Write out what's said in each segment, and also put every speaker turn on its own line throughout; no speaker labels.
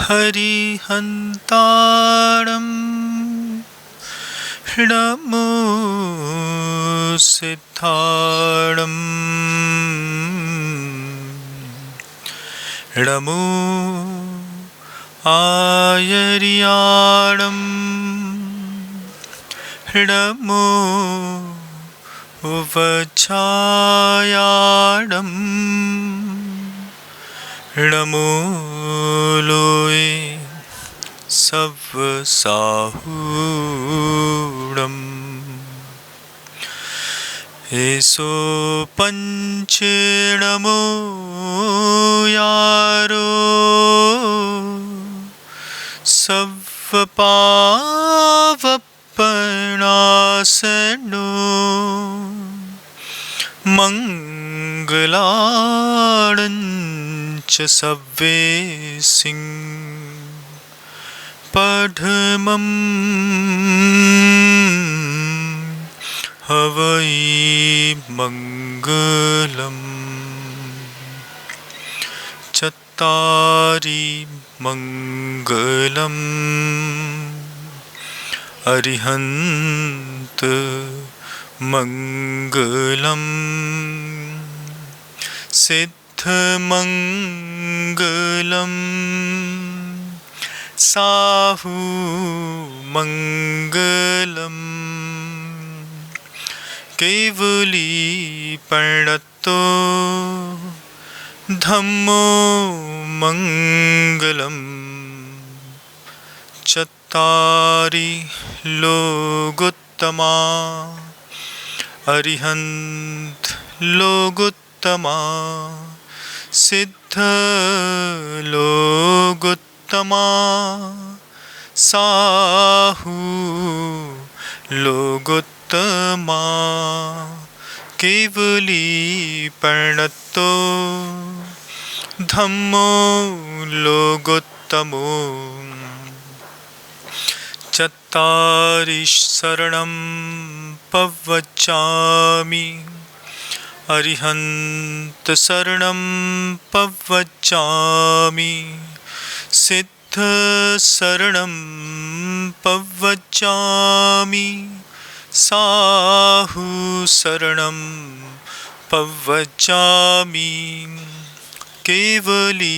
हरिहन्तारं नमो सिद्धारं नमो आयर्याणं नमो वज्रायाणं नमो लोये सव्वसाहूणम् एसो पंच नमो यारो सव्वपावपनाशनो मंगलाणं च सव्वेसिं पठमं हवै मंगलम् चत्तारि मंगलम् अरिहन्त मंगलम् सिद्धमंगलम् साहू मंगलम् केवली प्रणतो धम्मो मंगलम् चत्तारि लोकोत्तमा अरिहन्त लोकोत्तमा सिद्ध लोकोत्तमा साहू लोकोत्तमा केवली प्रणतो धम्मो लोकोत्तमो चत्तारि शरणं पवचामि अरिहन्त शरणं पवचामि सिद्ध शरणं पवचामि साहू शरणं पवचामि केवली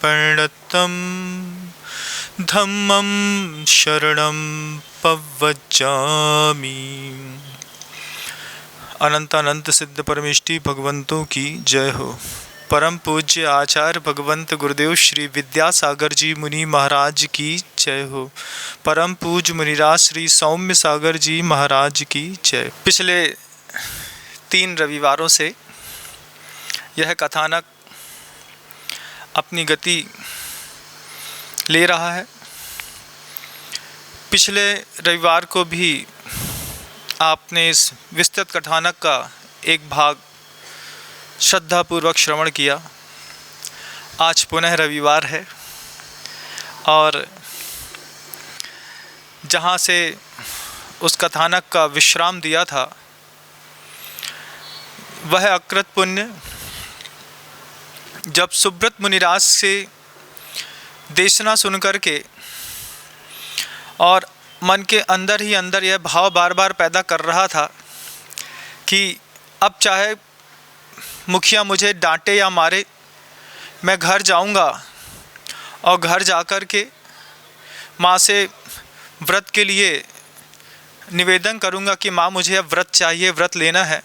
प्रणतं धम्मं शरणं पवचामि। अनंत अनंत सिद्ध परमेष्टि भगवंतों की जय हो। परम पूज्य आचार्य भगवंत गुरुदेव श्री विद्यासागर जी मुनि महाराज की जय हो। परम पूज्य मुनिराज श्री सौम्य सागर जी महाराज की जय। पिछले 3 रविवारों से यह कथानक अपनी गति ले रहा है। पिछले रविवार को भी आपने इस विस्तृत कथानक का एक भाग श्रद्धापूर्वक श्रवण किया। आज पुनः रविवार है और जहाँ से उस कथानक का विश्राम दिया था वह अकृत पुण्य जब सुब्रत मुनिराज से देशना सुनकर के और मन के अंदर ही अंदर यह भाव बार बार पैदा कर रहा था कि अब चाहे मुखिया मुझे डांटे या मारे, मैं घर जाऊंगा और घर जाकर के माँ से व्रत के लिए निवेदन करूंगा कि माँ मुझे अब व्रत चाहिए, व्रत लेना है।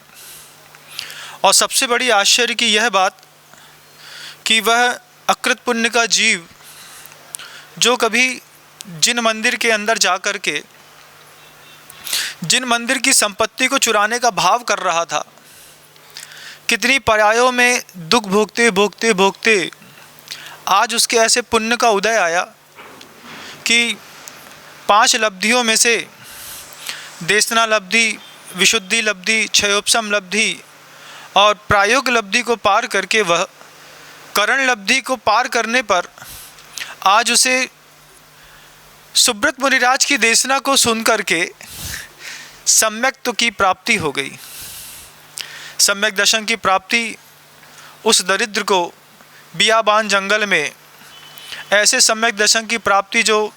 और सबसे बड़ी आश्चर्य की यह बात कि वह अकृत पुण्य का जीव जो कभी जिन मंदिर के अंदर जाकर के जिन मंदिर की संपत्ति को चुराने का भाव कर रहा था, कितनी पर्यायों में दुख भोगते भोगते भोगते आज उसके ऐसे पुण्य का उदय आया कि 5 लब्धियों में से देशना लब्धि, विशुद्धि लब्धि, क्षयोपशम लब्धि और प्रायोग लब्धि को पार करके वह करण लब्धि को पार करने पर आज उसे सुब्रत मुनिराज की देशना को सुन करके सम्यक की प्राप्ति हो गई। सम्यक दर्शन की प्राप्ति उस दरिद्र को बियाबान जंगल में ऐसे सम्यक दर्शन की प्राप्ति जो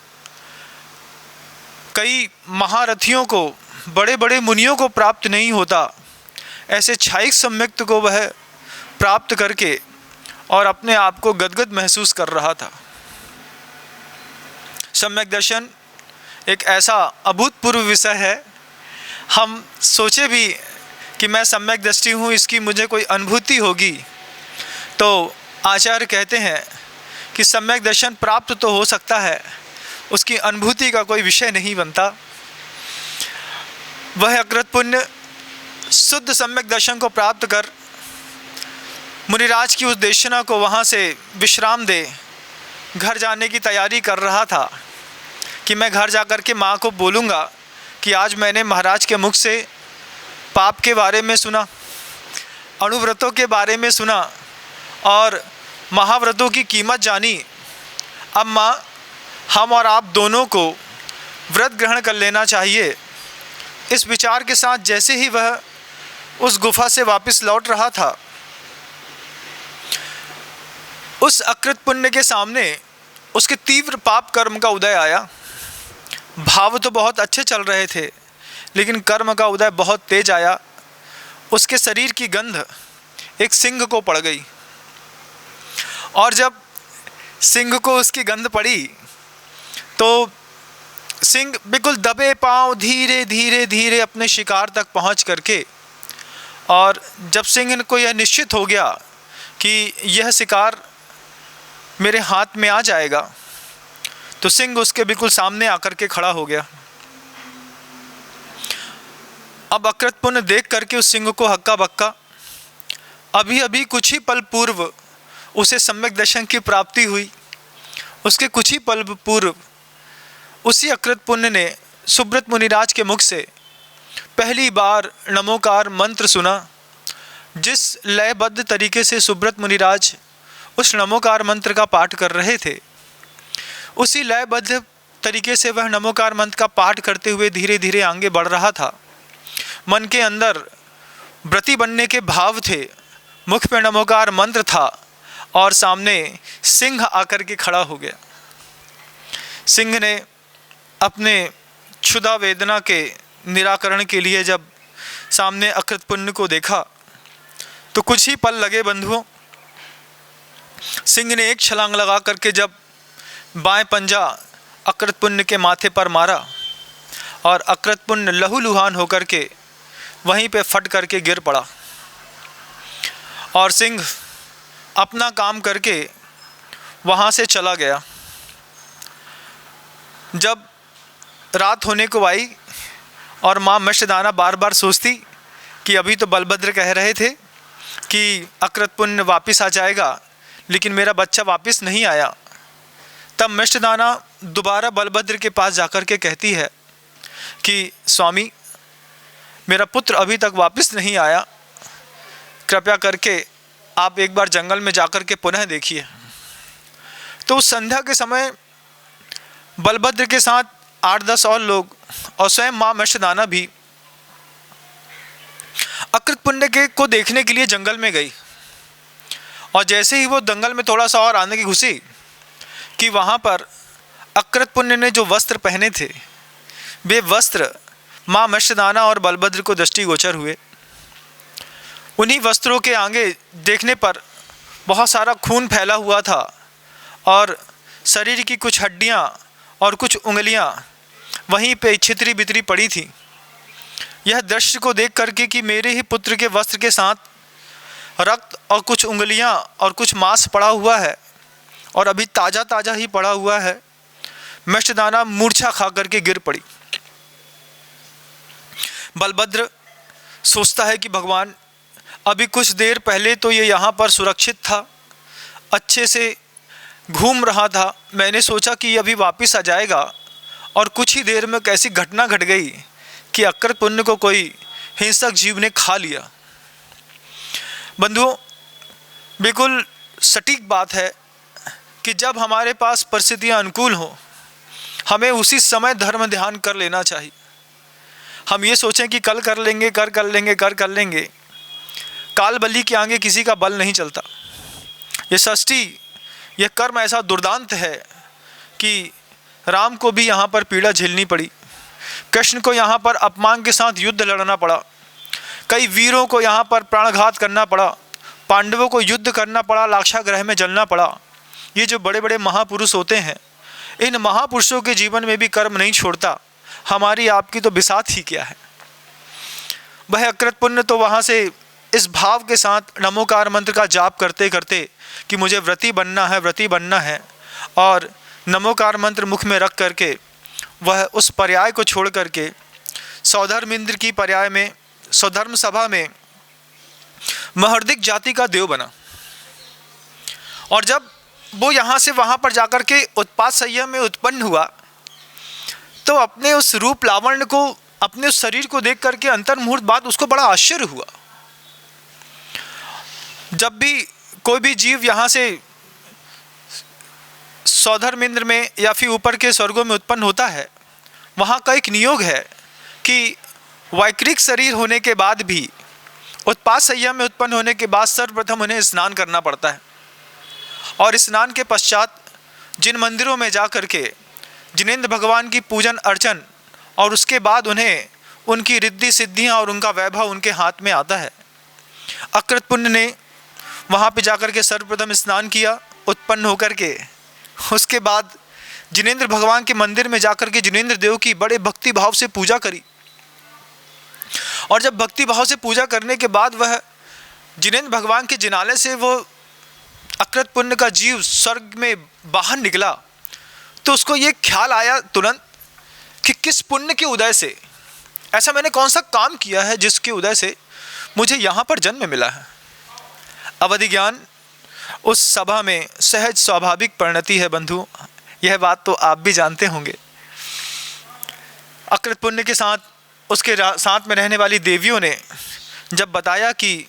कई महारथियों को, बड़े बड़े मुनियों को प्राप्त नहीं होता, ऐसे क्षायिक सम्यक्त को वह प्राप्त करके और अपने आप को गदगद महसूस कर रहा था। सम्यक दर्शन एक ऐसा अभूतपूर्व विषय है, हम सोचे भी कि मैं सम्यक दृष्टि हूँ, इसकी मुझे कोई अनुभूति होगी, तो आचार्य कहते हैं कि सम्यक दर्शन प्राप्त तो हो सकता है, उसकी अनुभूति का कोई विषय नहीं बनता। वह अकृत पुण्य शुद्ध सम्यक दर्शन को प्राप्त कर मुनिराज की उस देशना को वहाँ से विश्राम दे घर जाने की तैयारी कर रहा था कि मैं घर जाकर के माँ को बोलूँगा कि आज मैंने महाराज के मुख से पाप के बारे में सुना, अणुव्रतों के बारे में सुना और महाव्रतों की कीमत जानी। अब माँ, हम और आप दोनों को व्रत ग्रहण कर लेना चाहिए। इस विचार के साथ जैसे ही वह उस गुफा से वापस लौट रहा था, उस अकृत पुण्य के सामने उसके तीव्र पाप कर्म का उदय आया। भाव तो बहुत अच्छे चल रहे थे, लेकिन कर्म का उदय बहुत तेज आया। उसके शरीर की गंध एक सिंह को पड़ गई, और जब सिंह को उसकी गंध पड़ी तो सिंह बिल्कुल दबे पांव धीरे धीरे धीरे अपने शिकार तक पहुंच करके, और जब सिंह को यह निश्चित हो गया कि यह शिकार मेरे हाथ में आ जाएगा, तो सिंह उसके बिल्कुल सामने आकर के खड़ा हो गया। अब अकृत पुण्य देख करके उस सिंह को हक्का बक्का। अभी अभी कुछ ही पल पूर्व उसे सम्यक दर्शन की प्राप्ति हुई। उसके कुछ ही पल पूर्व उसी अकृत पुण्य ने सुब्रत मुनिराज के मुख से पहली बार नमोकार मंत्र सुना। जिस लयबद्ध तरीके से सुब्रत मुनिराज उस नमोकार मंत्र का पाठ कर रहे थे, उसी लयबद्ध तरीके से वह नमोकार मंत्र का पाठ करते हुए धीरे धीरे आगे बढ़ रहा था। मन के अंदर व्रती बनने के भाव थे, मुख पे नमोकार मंत्र था, और सामने सिंह आकर के खड़ा हो गया। सिंह ने अपने क्षुधा वेदना के निराकरण के लिए जब सामने अकृत पुण्य को देखा, तो कुछ ही पल लगे बंधुओं। सिंह ने एक छलांग लगा करके जब बाएं पंजा अकृत पुण्य के माथे पर मारा, और अकृत पुण्य लहूलुहान होकर के वहीं पे फट करके गिर पड़ा, और सिंह अपना काम करके वहाँ से चला गया। जब रात होने को आई और माँ मत्स्यदाना बार बार सोचती कि अभी तो बलभद्र कह रहे थे कि अकृत पुण्य वापस आ जाएगा, लेकिन मेरा बच्चा वापस नहीं आया, तब मत्स्यदाना दोबारा बलभद्र के पास जाकर के कहती है कि स्वामी, मेरा पुत्र अभी तक वापस नहीं आया, कृपया करके आप एक बार जंगल में जाकर के पुनः देखिए। तो उस संध्या के समय बलभद्र के साथ 8-10 और लोग और स्वयं माँ मत्स्यदाना भी अकृत पुण्य के को देखने के लिए जंगल में गई। और जैसे ही वो जंगल में थोड़ा सा और आने की घुसी कि वहाँ पर अकृत पुण्य ने जो वस्त्र पहने थे, वे वस्त्र माँ मत्स्यदाना और बलभद्र को दृष्टिगोचर हुए। उन्हीं वस्त्रों के आगे देखने पर बहुत सारा खून फैला हुआ था, और शरीर की कुछ हड्डियाँ और कुछ उंगलियाँ वहीं पे छितरी बितरी पड़ी थी। यह दृश्य को देख करके कि मेरे ही पुत्र के वस्त्र के साथ रक्त और कुछ उंगलियां और कुछ मांस पड़ा हुआ है, और अभी ताज़ा ताज़ा ही पड़ा हुआ है, मत्स्यदाना मूर्छा खा करके गिर पड़ी। बलभद्र सोचता है कि भगवान, अभी कुछ देर पहले तो ये यहाँ पर सुरक्षित था, अच्छे से घूम रहा था, मैंने सोचा कि अभी वापस आ जाएगा, और कुछ ही देर में कैसी घटना घट गई कि अकृत पुण्य को कोई हिंसक जीव ने खा लिया। बंधुओं, बिल्कुल सटीक बात है कि जब हमारे पास परिस्थितियाँ अनुकूल हों, हमें उसी समय धर्म ध्यान कर लेना चाहिए। हम ये सोचें कि कल कर लेंगे, कर लेंगे, काल बली के आगे किसी का बल नहीं चलता। ये षष्ठी यह कर्म ऐसा दुर्दांत है कि राम को भी यहाँ पर पीड़ा झेलनी पड़ी, कृष्ण को यहाँ पर अपमान के साथ युद्ध लड़ना पड़ा, कई वीरों को यहाँ पर प्राणघात करना पड़ा, पांडवों को युद्ध करना पड़ा, लाक्षागृह में जलना पड़ा। ये जो बड़े बड़े महापुरुष होते हैं, इन महापुरुषों के जीवन में भी कर्म नहीं छोड़ता, हमारी आपकी तो बिसात ही क्या है। वह अकृत पुण्य तो वहाँ से इस भाव के साथ नमोकार मंत्र का जाप करते करते कि मुझे व्रती बनना है, व्रती बनना है, और नमोकार मंत्र मुख में रख करके वह उस पर्याय को छोड़ करके सौधर्म इंद्र की पर्याय में, सौधर्म सभा में महर्दिक जाति का देव बना। और जब वो यहाँ से वहाँ पर जाकर के उत्पात संयम में उत्पन्न हुआ तो अपने उस रूप लावण्य को, अपने उस शरीर को देख करके अंतर्मुहूर्त बाद उसको बड़ा आश्चर्य हुआ। जब भी कोई भी जीव यहाँ से सौधर्म इंद्र में या फिर ऊपर के स्वर्गों में उत्पन्न होता है, वहाँ का एक नियोग है कि वैकृक शरीर होने के बाद भी, उत्पात संयम में उत्पन्न होने के बाद सर्वप्रथम उन्हें स्नान करना पड़ता है। और स्नान के पश्चात जिन मंदिरों में जा कर के जिनेंद्र भगवान की पूजन अर्चन, और उसके बाद उन्हें उनकी रिद्धि सिद्धियाँ और उनका वैभव उनके हाथ में आता है। अकृत पुण्य ने वहाँ पे जाकर के सर्वप्रथम स्नान किया उत्पन्न होकर के, उसके बाद जिनेंद्र भगवान के मंदिर में जाकर के जिनेंद्र देव की बड़े भक्ति भाव से पूजा करी। और जब भक्ति भाव से पूजा करने के बाद वह जिनेंद्र भगवान के जिनालय से वो अकृत पुण्य का जीव स्वर्ग में बाहर निकला, तो उसको ये ख्याल आया तुरंत कि किस पुण्य के उदय से, ऐसा मैंने कौन सा काम किया है जिसके उदय से मुझे यहाँ पर जन्म मिला है। अवधि ज्ञान उस सभा में सहज स्वाभाविक परिणति है बंधु, यह बात तो आप भी जानते होंगे। अकृत पुण्य के साथ उसके साथ में रहने वाली देवियों ने जब बताया कि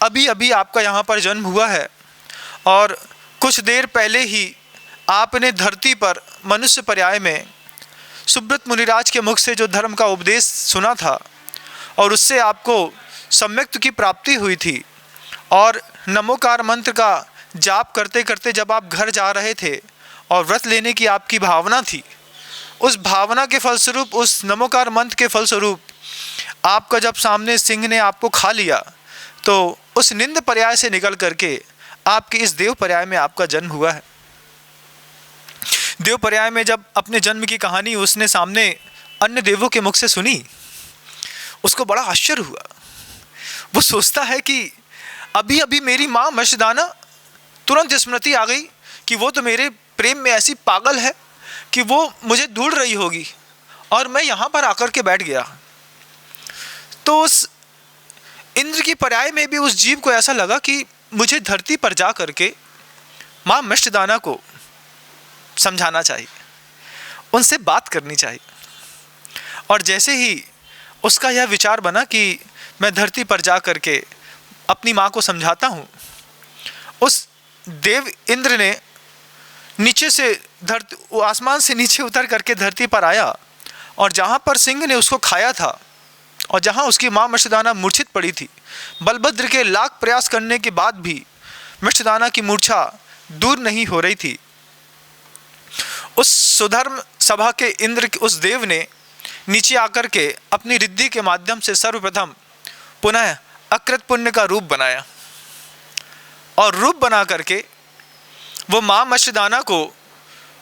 अभी अभी आपका यहाँ पर जन्म हुआ है और कुछ देर पहले ही आपने धरती पर मनुष्य पर्याय में सुब्रत मुनिराज के मुख से जो धर्म का उपदेश सुना था और उससे आपको सम्यक्त की प्राप्ति हुई थी, और नमोकार मंत्र का जाप करते करते जब आप घर जा रहे थे और व्रत लेने की आपकी भावना थी, उस भावना के फलस्वरूप, उस नमोकार मंत्र के फलस्वरूप आपका जब सामने सिंह ने आपको खा लिया, तो उस निंद पर्याय से निकल करके आपके इस देव पर्याय में आपका जन्म हुआ है। देव पर्याय में जब अपने जन्म की कहानी उसने सामने अन्य देवों के मुख से सुनी, उसको बड़ा आश्चर्य हुआ। वो सोचता है कि अभी अभी मेरी माँ मर्षदाना, तुरंत स्मृति आ गई कि वो तो मेरे प्रेम में ऐसी पागल है कि वो मुझे ढूंढ रही होगी, और मैं यहाँ पर आकर के बैठ गया। तो उस इंद्र की पर्याय में भी उस जीव को ऐसा लगा कि मुझे धरती पर जा करके माँ मर्षदाना को समझाना चाहिए, उनसे बात करनी चाहिए। और जैसे ही उसका यह विचार बना कि मैं धरती पर जा करके अपनी माँ को समझाता हूँ, उस देव इंद्र ने नीचे से आसमान से नीचे उतर करके धरती पर आया, और जहाँ पर सिंह ने उसको खाया था और जहाँ उसकी माँ मर्षदाना मूर्छित पड़ी थी, बलभद्र के लाख प्रयास करने के बाद भी मर्षदाना की मूर्छा दूर नहीं हो रही थी। उस सुधर्म सभा के इंद्र, उस देव ने नीचे आकर के अपनी रिद्धि के माध्यम से सर्वप्रथम पुनः अकृत पुण्य का रूप बनाया, और रूप बना करके वो माँ मर्षदाना को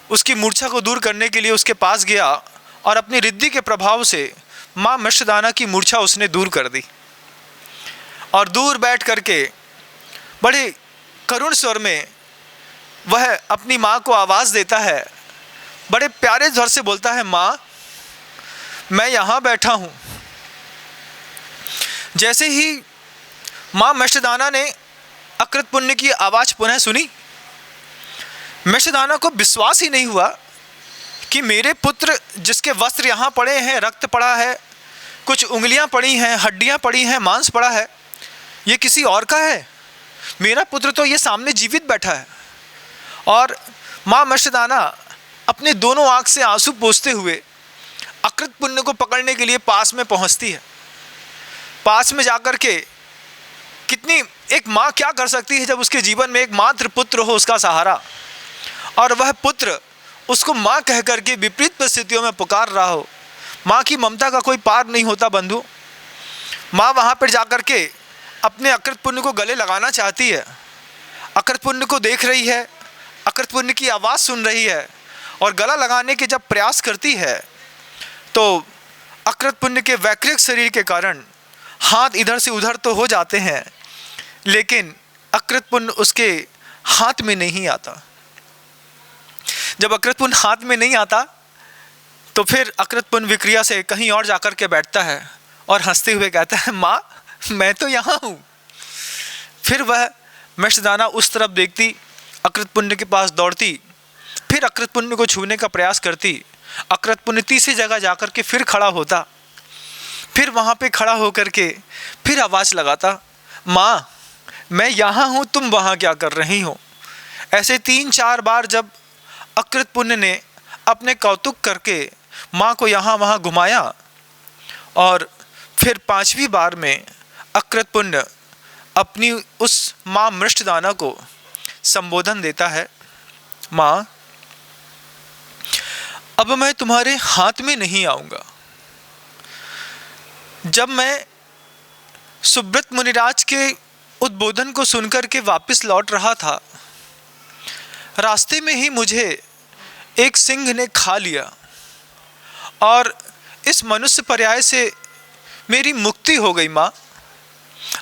उसकी मूर्छा को दूर करने के लिए उसके पास गया, और अपनी रिद्धि के प्रभाव से माँ मर्षदाना की मूर्छा उसने दूर कर दी। और दूर बैठ करके बड़े करुण स्वर में वह अपनी माँ को आवाज़ देता है, बड़े प्यारे स्वर से बोलता है, माँ मैं यहाँ बैठा हूँ। जैसे ही माँ मर्षदाना ने अकृत पुण्य की आवाज़ पुनः सुनी, मर्षदाना को विश्वास ही नहीं हुआ कि मेरे पुत्र, जिसके वस्त्र यहाँ पड़े हैं, रक्त पड़ा है, कुछ उंगलियाँ पड़ी हैं, हड्डियाँ पड़ी हैं, मांस पड़ा है, ये किसी और का है। मेरा पुत्र तो ये सामने जीवित बैठा है। और माँ मर्षदाना अपने दोनों आँख से आंसू पोंछते हुए अकृत पुण्य को पकड़ने के लिए पास में पहुँचती है। पास में जाकर के, कितनी एक माँ क्या कर सकती है जब उसके जीवन में एक मात्र पुत्र हो उसका सहारा, और वह पुत्र उसको माँ कह करके विपरीत परिस्थितियों में पुकार रहा हो। माँ की ममता का कोई पार नहीं होता बंधु। माँ वहाँ पर जाकर के अपने अकृत पुण्य को गले लगाना चाहती है, अकृत पुण्य को देख रही है, अकृत पुण्य की आवाज़ सुन रही है, और गला लगाने के जब प्रयास करती है तो अकृत पुण्य के वैकृत शरीर के कारण हाथ इधर से उधर तो हो जाते हैं, लेकिन अकृत पुण्य उसके हाथ में नहीं आता। जब अकृत पुण्य हाथ में नहीं आता तो फिर अकृत पुण्य विक्रिया से कहीं और जाकर के बैठता है और हंसते हुए कहता है, माँ मैं तो यहाँ हूँ। फिर वह मृष्टदाना उस तरफ देखती, अकृत पुण्य के पास दौड़ती, फिर अकृत पुण्य को छूने का प्रयास करती। अकृत पुण्य तीसरी जगह जाकर के फिर खड़ा होता, फिर वहाँ पे खड़ा होकर के फिर आवाज़ लगाता, माँ मैं यहाँ हूँ, तुम वहाँ क्या कर रही हो। ऐसे 3-4 बार जब अकृत पुण्य ने अपने कौतुक करके माँ को यहाँ वहाँ घुमाया, और फिर 5वीं बार में अकृत पुण्य अपनी उस माँ मृष्टदाना को संबोधन देता है, माँ अब मैं तुम्हारे हाथ में नहीं आऊँगा। जब मैं सुब्रत मुनिराज के उद्बोधन को सुनकर के वापस लौट रहा था, रास्ते में ही मुझे एक सिंह ने खा लिया और इस मनुष्य पर्याय से मेरी मुक्ति हो गई माँ,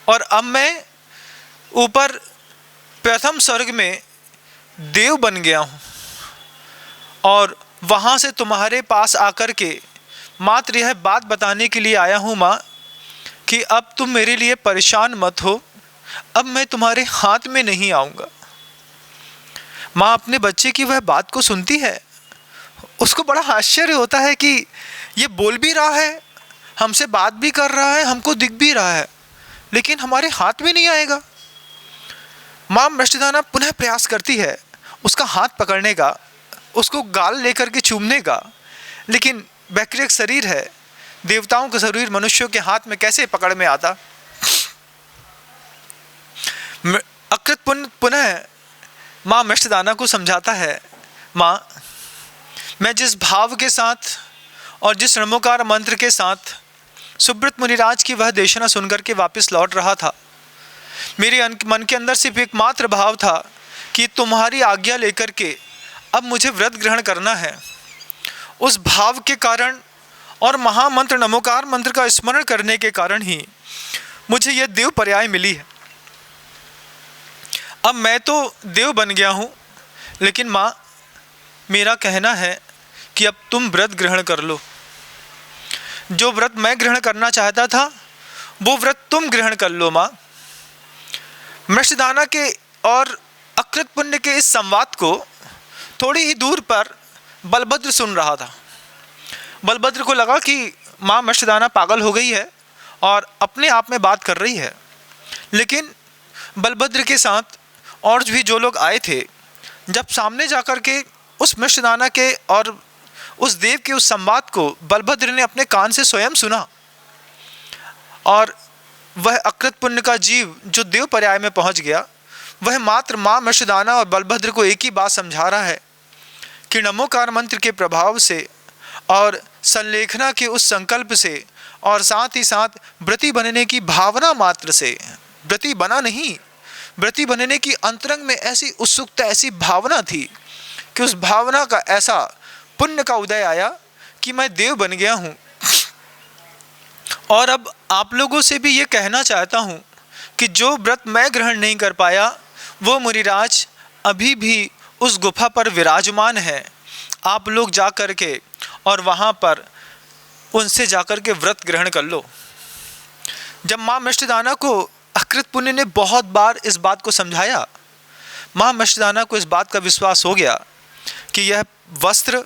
और अब मैं ऊपर प्रथम स्वर्ग में देव बन गया हूँ, और वहाँ से तुम्हारे पास आकर के मात्र यह बात बताने के लिए आया हूँ माँ कि अब तुम मेरे लिए परेशान मत हो, अब मैं तुम्हारे हाथ में नहीं आऊँगा। माँ अपने बच्चे की वह बात को सुनती है, उसको बड़ा आश्चर्य होता है कि ये बोल भी रहा है, हमसे बात भी कर रहा है, हमको दिख भी रहा है, लेकिन हमारे हाथ में नहीं आएगा। माँ मृष्टदाना पुनः प्रयास करती है उसका हाथ पकड़ने का, उसको गाल लेकर के चूमने का, लेकिन वैकृत शरीर है, देवताओं का शरीर मनुष्यों के हाथ में कैसे पकड़ में आता। अकृत पुनः माँ मृष्टदाना को समझाता है, माँ मैं जिस भाव के साथ और जिस नमोकार मंत्र के साथ सुब्रत मुनिराज की वह देशना सुनकर के वापस लौट रहा था, मेरे मन के अंदर सिर्फ एकमात्र भाव था कि तुम्हारी आज्ञा लेकर के अब मुझे व्रत ग्रहण करना है। उस भाव के कारण और महामंत्र नमोकार मंत्र का स्मरण करने के कारण ही मुझे यह देव पर्याय मिली है। अब मैं तो देव बन गया हूँ, लेकिन माँ मेरा कहना है कि अब तुम व्रत ग्रहण कर लो। जो व्रत मैं ग्रहण करना चाहता था वो व्रत तुम ग्रहण कर लो माँ। मृष्टदाना के और अकृत पुण्य के इस संवाद को थोड़ी ही दूर पर बलभद्र सुन रहा था। बलभद्र को लगा कि माँ मृष्टदाना पागल हो गई है और अपने आप में बात कर रही है, लेकिन बलभद्र के साथ और भी जो लोग आए थे, जब सामने जाकर के उस मृष्टदाना के और उस देव के उस संवाद को बलभद्र ने अपने कान से स्वयं सुना, और वह अकृत पुण्य का जीव जो देव पर्याय में पहुंच गया, वह मात्र माँ मृष्टदाना और बलभद्र को एक ही बात समझा रहा है कि नमोकार मंत्र के प्रभाव से और संलेखना के उस संकल्प से और साथ ही साथ व्रती बनने की भावना मात्र से, व्रती बना नहीं, व्रती बनने की अंतरंग में ऐसी उत्सुकता, ऐसी भावना थी कि उस भावना का ऐसा पुण्य का उदय आया कि मैं देव बन गया हूँ। और अब आप लोगों से भी ये कहना चाहता हूँ कि जो व्रत मैं ग्रहण नहीं कर पाया वो मुनिराज अभी भी उस गुफा पर विराजमान है। आप लोग जा कर के और वहाँ पर उनसे जाकर के व्रत ग्रहण कर लो। जब माँ मृष्टदाना को अकृत पुण्य ने बहुत बार इस बात को समझाया, माँ मृष्टदाना को इस बात का विश्वास हो गया कि यह वस्त्र,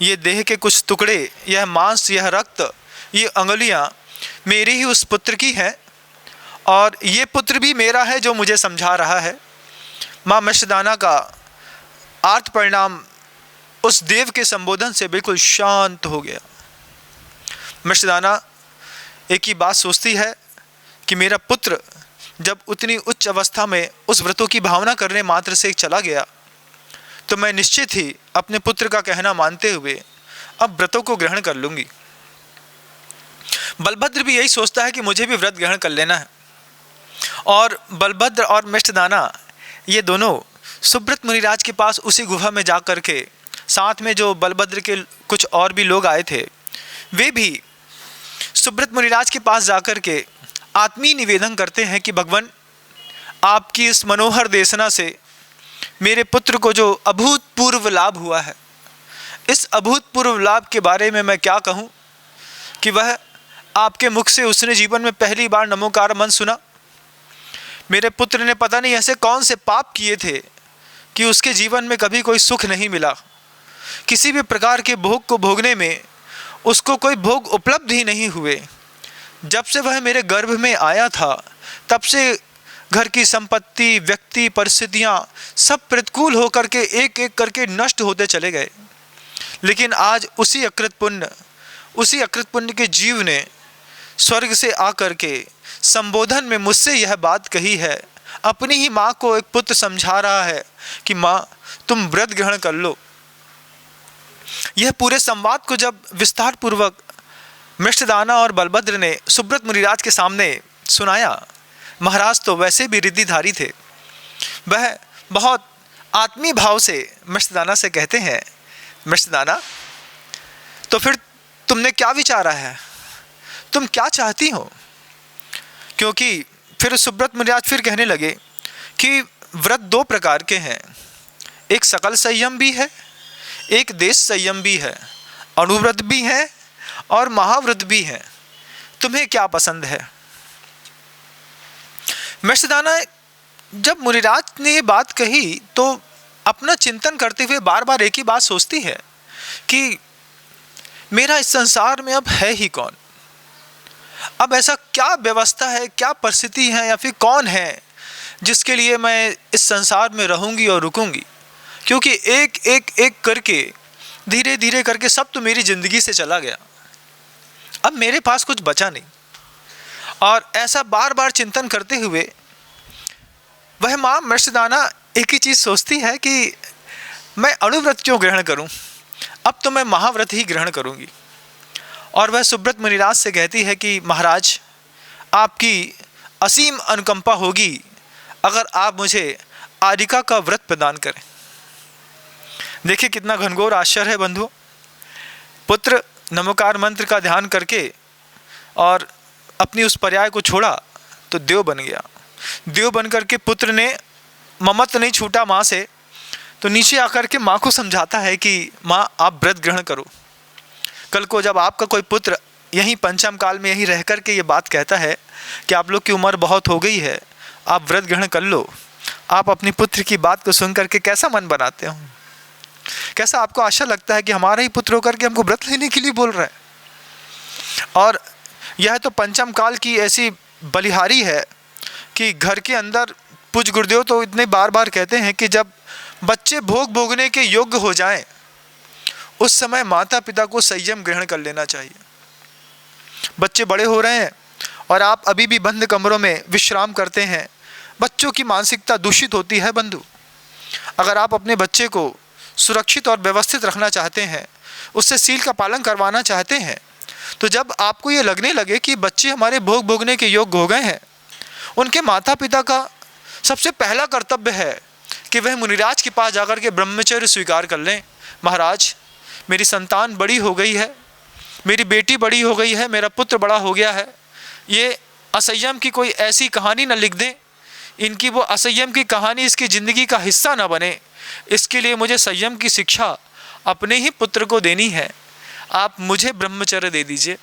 ये देह के कुछ टुकड़े, यह मांस, यह रक्त, ये अंगुलियाँ मेरी ही उस पुत्र की है, और ये पुत्र भी मेरा है जो मुझे समझा रहा है। माँ मृष्टदाना का आर्त परिणाम उस देव के संबोधन से बिल्कुल शांत हो गया। मृष्टदाना एक ही बात सोचती है कि मेरा पुत्र जब उतनी उच्च अवस्था में उस व्रतों की भावना करने मात्र से चला गया, तो मैं निश्चित ही अपने पुत्र का कहना मानते हुए अब व्रतों को ग्रहण कर लूँगी। बलभद्र भी यही सोचता है कि मुझे भी व्रत ग्रहण कर लेना है। और बलभद्र और मिष्टदाना ये दोनों सुब्रत मुनिराज के पास उसी गुफा में जा कर के, साथ में जो बलभद्र के कुछ और भी लोग आए थे, वे भी सुब्रत मुनिराज के पास जाकर के आत्मीय निवेदन करते हैं कि भगवान, आपकी इस मनोहर देशना से मेरे पुत्र को जो अभूतपूर्व लाभ हुआ है, इस अभूतपूर्व लाभ के बारे में मैं क्या कहूँ कि वह आपके मुख से उसने जीवन में पहली बार नमोकार मंत्र सुना। मेरे पुत्र ने पता नहीं ऐसे कौन से पाप किए थे कि उसके जीवन में कभी कोई सुख नहीं मिला, किसी भी प्रकार के भोग को भोगने में उसको कोई भोग उपलब्ध ही नहीं हुए। जब से वह मेरे गर्भ में आया था तब से घर की संपत्ति, व्यक्ति, परिस्थितियाँ सब प्रतिकूल होकर के एक एक करके नष्ट होते चले गए। लेकिन आज उसी अकृत पुण्य के जीव ने स्वर्ग से आकर के संबोधन में मुझसे यह बात कही है, अपनी ही माँ को एक पुत्र समझा रहा है कि माँ तुम व्रत ग्रहण कर लो। यह पूरे संवाद को जब विस्तार पूर्वक मिष्टदाना और बलभद्र ने सुब्रत मुनिराज के सामने सुनाया, महाराज तो वैसे भी रिद्धिधारी थे। वह बहुत आत्मीय भाव से मिष्टदाना से कहते हैं, मिष्टदाना तो फिर तुमने क्या विचारा है, तुम क्या चाहती हो? क्योंकि फिर सुब्रत मुनिराज फिर कहने लगे कि व्रत दो प्रकार के हैं, एक सकल संयम भी है, एक देश संयम भी है, अनुव्रत भी है और महाव्रत भी है, तुम्हें क्या पसंद है? मिष्टदाना जब मुनिराज ने ये बात कही तो अपना चिंतन करते हुए बार बार एक ही बात सोचती है कि मेरा इस संसार में अब है ही कौन, अब ऐसा क्या व्यवस्था है, क्या परिस्थिति है या फिर कौन है जिसके लिए मैं इस संसार में रहूंगी और रुकूंगी? क्योंकि एक एक एक करके धीरे धीरे करके सब तो मेरी ज़िंदगी से चला गया, अब मेरे पास कुछ बचा नहीं। और ऐसा बार बार चिंतन करते हुए वह माँ मिष्टदाना एक ही चीज़ सोचती है कि मैं अनुव्रत क्यों ग्रहण करूं, अब तो मैं महाव्रत ही ग्रहण करूंगी। और वह सुब्रत मुनिराज से कहती है कि महाराज आपकी असीम अनुकंपा होगी अगर आप मुझे आरिका का व्रत प्रदान करें। देखिए कितना घनघोर आश्चर्य है बंधुओं। पुत्र नमोकार मंत्र का ध्यान करके और अपनी उस पर्याय को छोड़ा तो देव बन गया। देव बन करके पुत्र ने ममत्व नहीं छूटा माँ से, तो नीचे आकर के माँ को समझाता है कि माँ आप व्रत ग्रहण करो। कल को जब आपका कोई पुत्र यहीं पंचम काल में यहीं रह कर के ये बात कहता है कि आप लोग की उम्र बहुत हो गई है, आप व्रत ग्रहण कर लो, आप अपनी पुत्र की बात को सुन करके कैसा मन बनाते हो, कैसा आपको आशा लगता है कि हमारा ही पुत्र होकर के हमको व्रत लेने के लिए बोल रहा है। और यह तो पंचम काल की ऐसी बलिहारी है कि घर के अंदर पूज्य गुरुदेव तो इतने बार बार कहते हैं कि जब बच्चे भोग भोगने के योग्य हो जाएं उस समय माता पिता को संयम ग्रहण कर लेना चाहिए। बच्चे बड़े हो रहे हैं और आप अभी भी बंद कमरों में विश्राम करते हैं, बच्चों की मानसिकता दूषित होती है बंधु। अगर आप अपने बच्चे को सुरक्षित और व्यवस्थित रखना चाहते हैं, उससे सील का पालन करवाना चाहते हैं, तो जब आपको ये लगने लगे कि बच्चे हमारे भोग भोगने के योग्य हो गए हैं, उनके माता पिता का सबसे पहला कर्तव्य है कि वह मुनिराज के पास जाकर के ब्रह्मचर्य स्वीकार कर लें। महाराज मेरी संतान बड़ी हो गई है, मेरी बेटी बड़ी हो गई है, मेरा पुत्र बड़ा हो गया है, ये असंयम की कोई ऐसी कहानी न लिख दें, इनकी वो असंयम की कहानी इसकी ज़िंदगी का हिस्सा न बने, इसके लिए मुझे संयम की शिक्षा अपने ही पुत्र को देनी है, आप मुझे ब्रह्मचर्य दे दीजिए।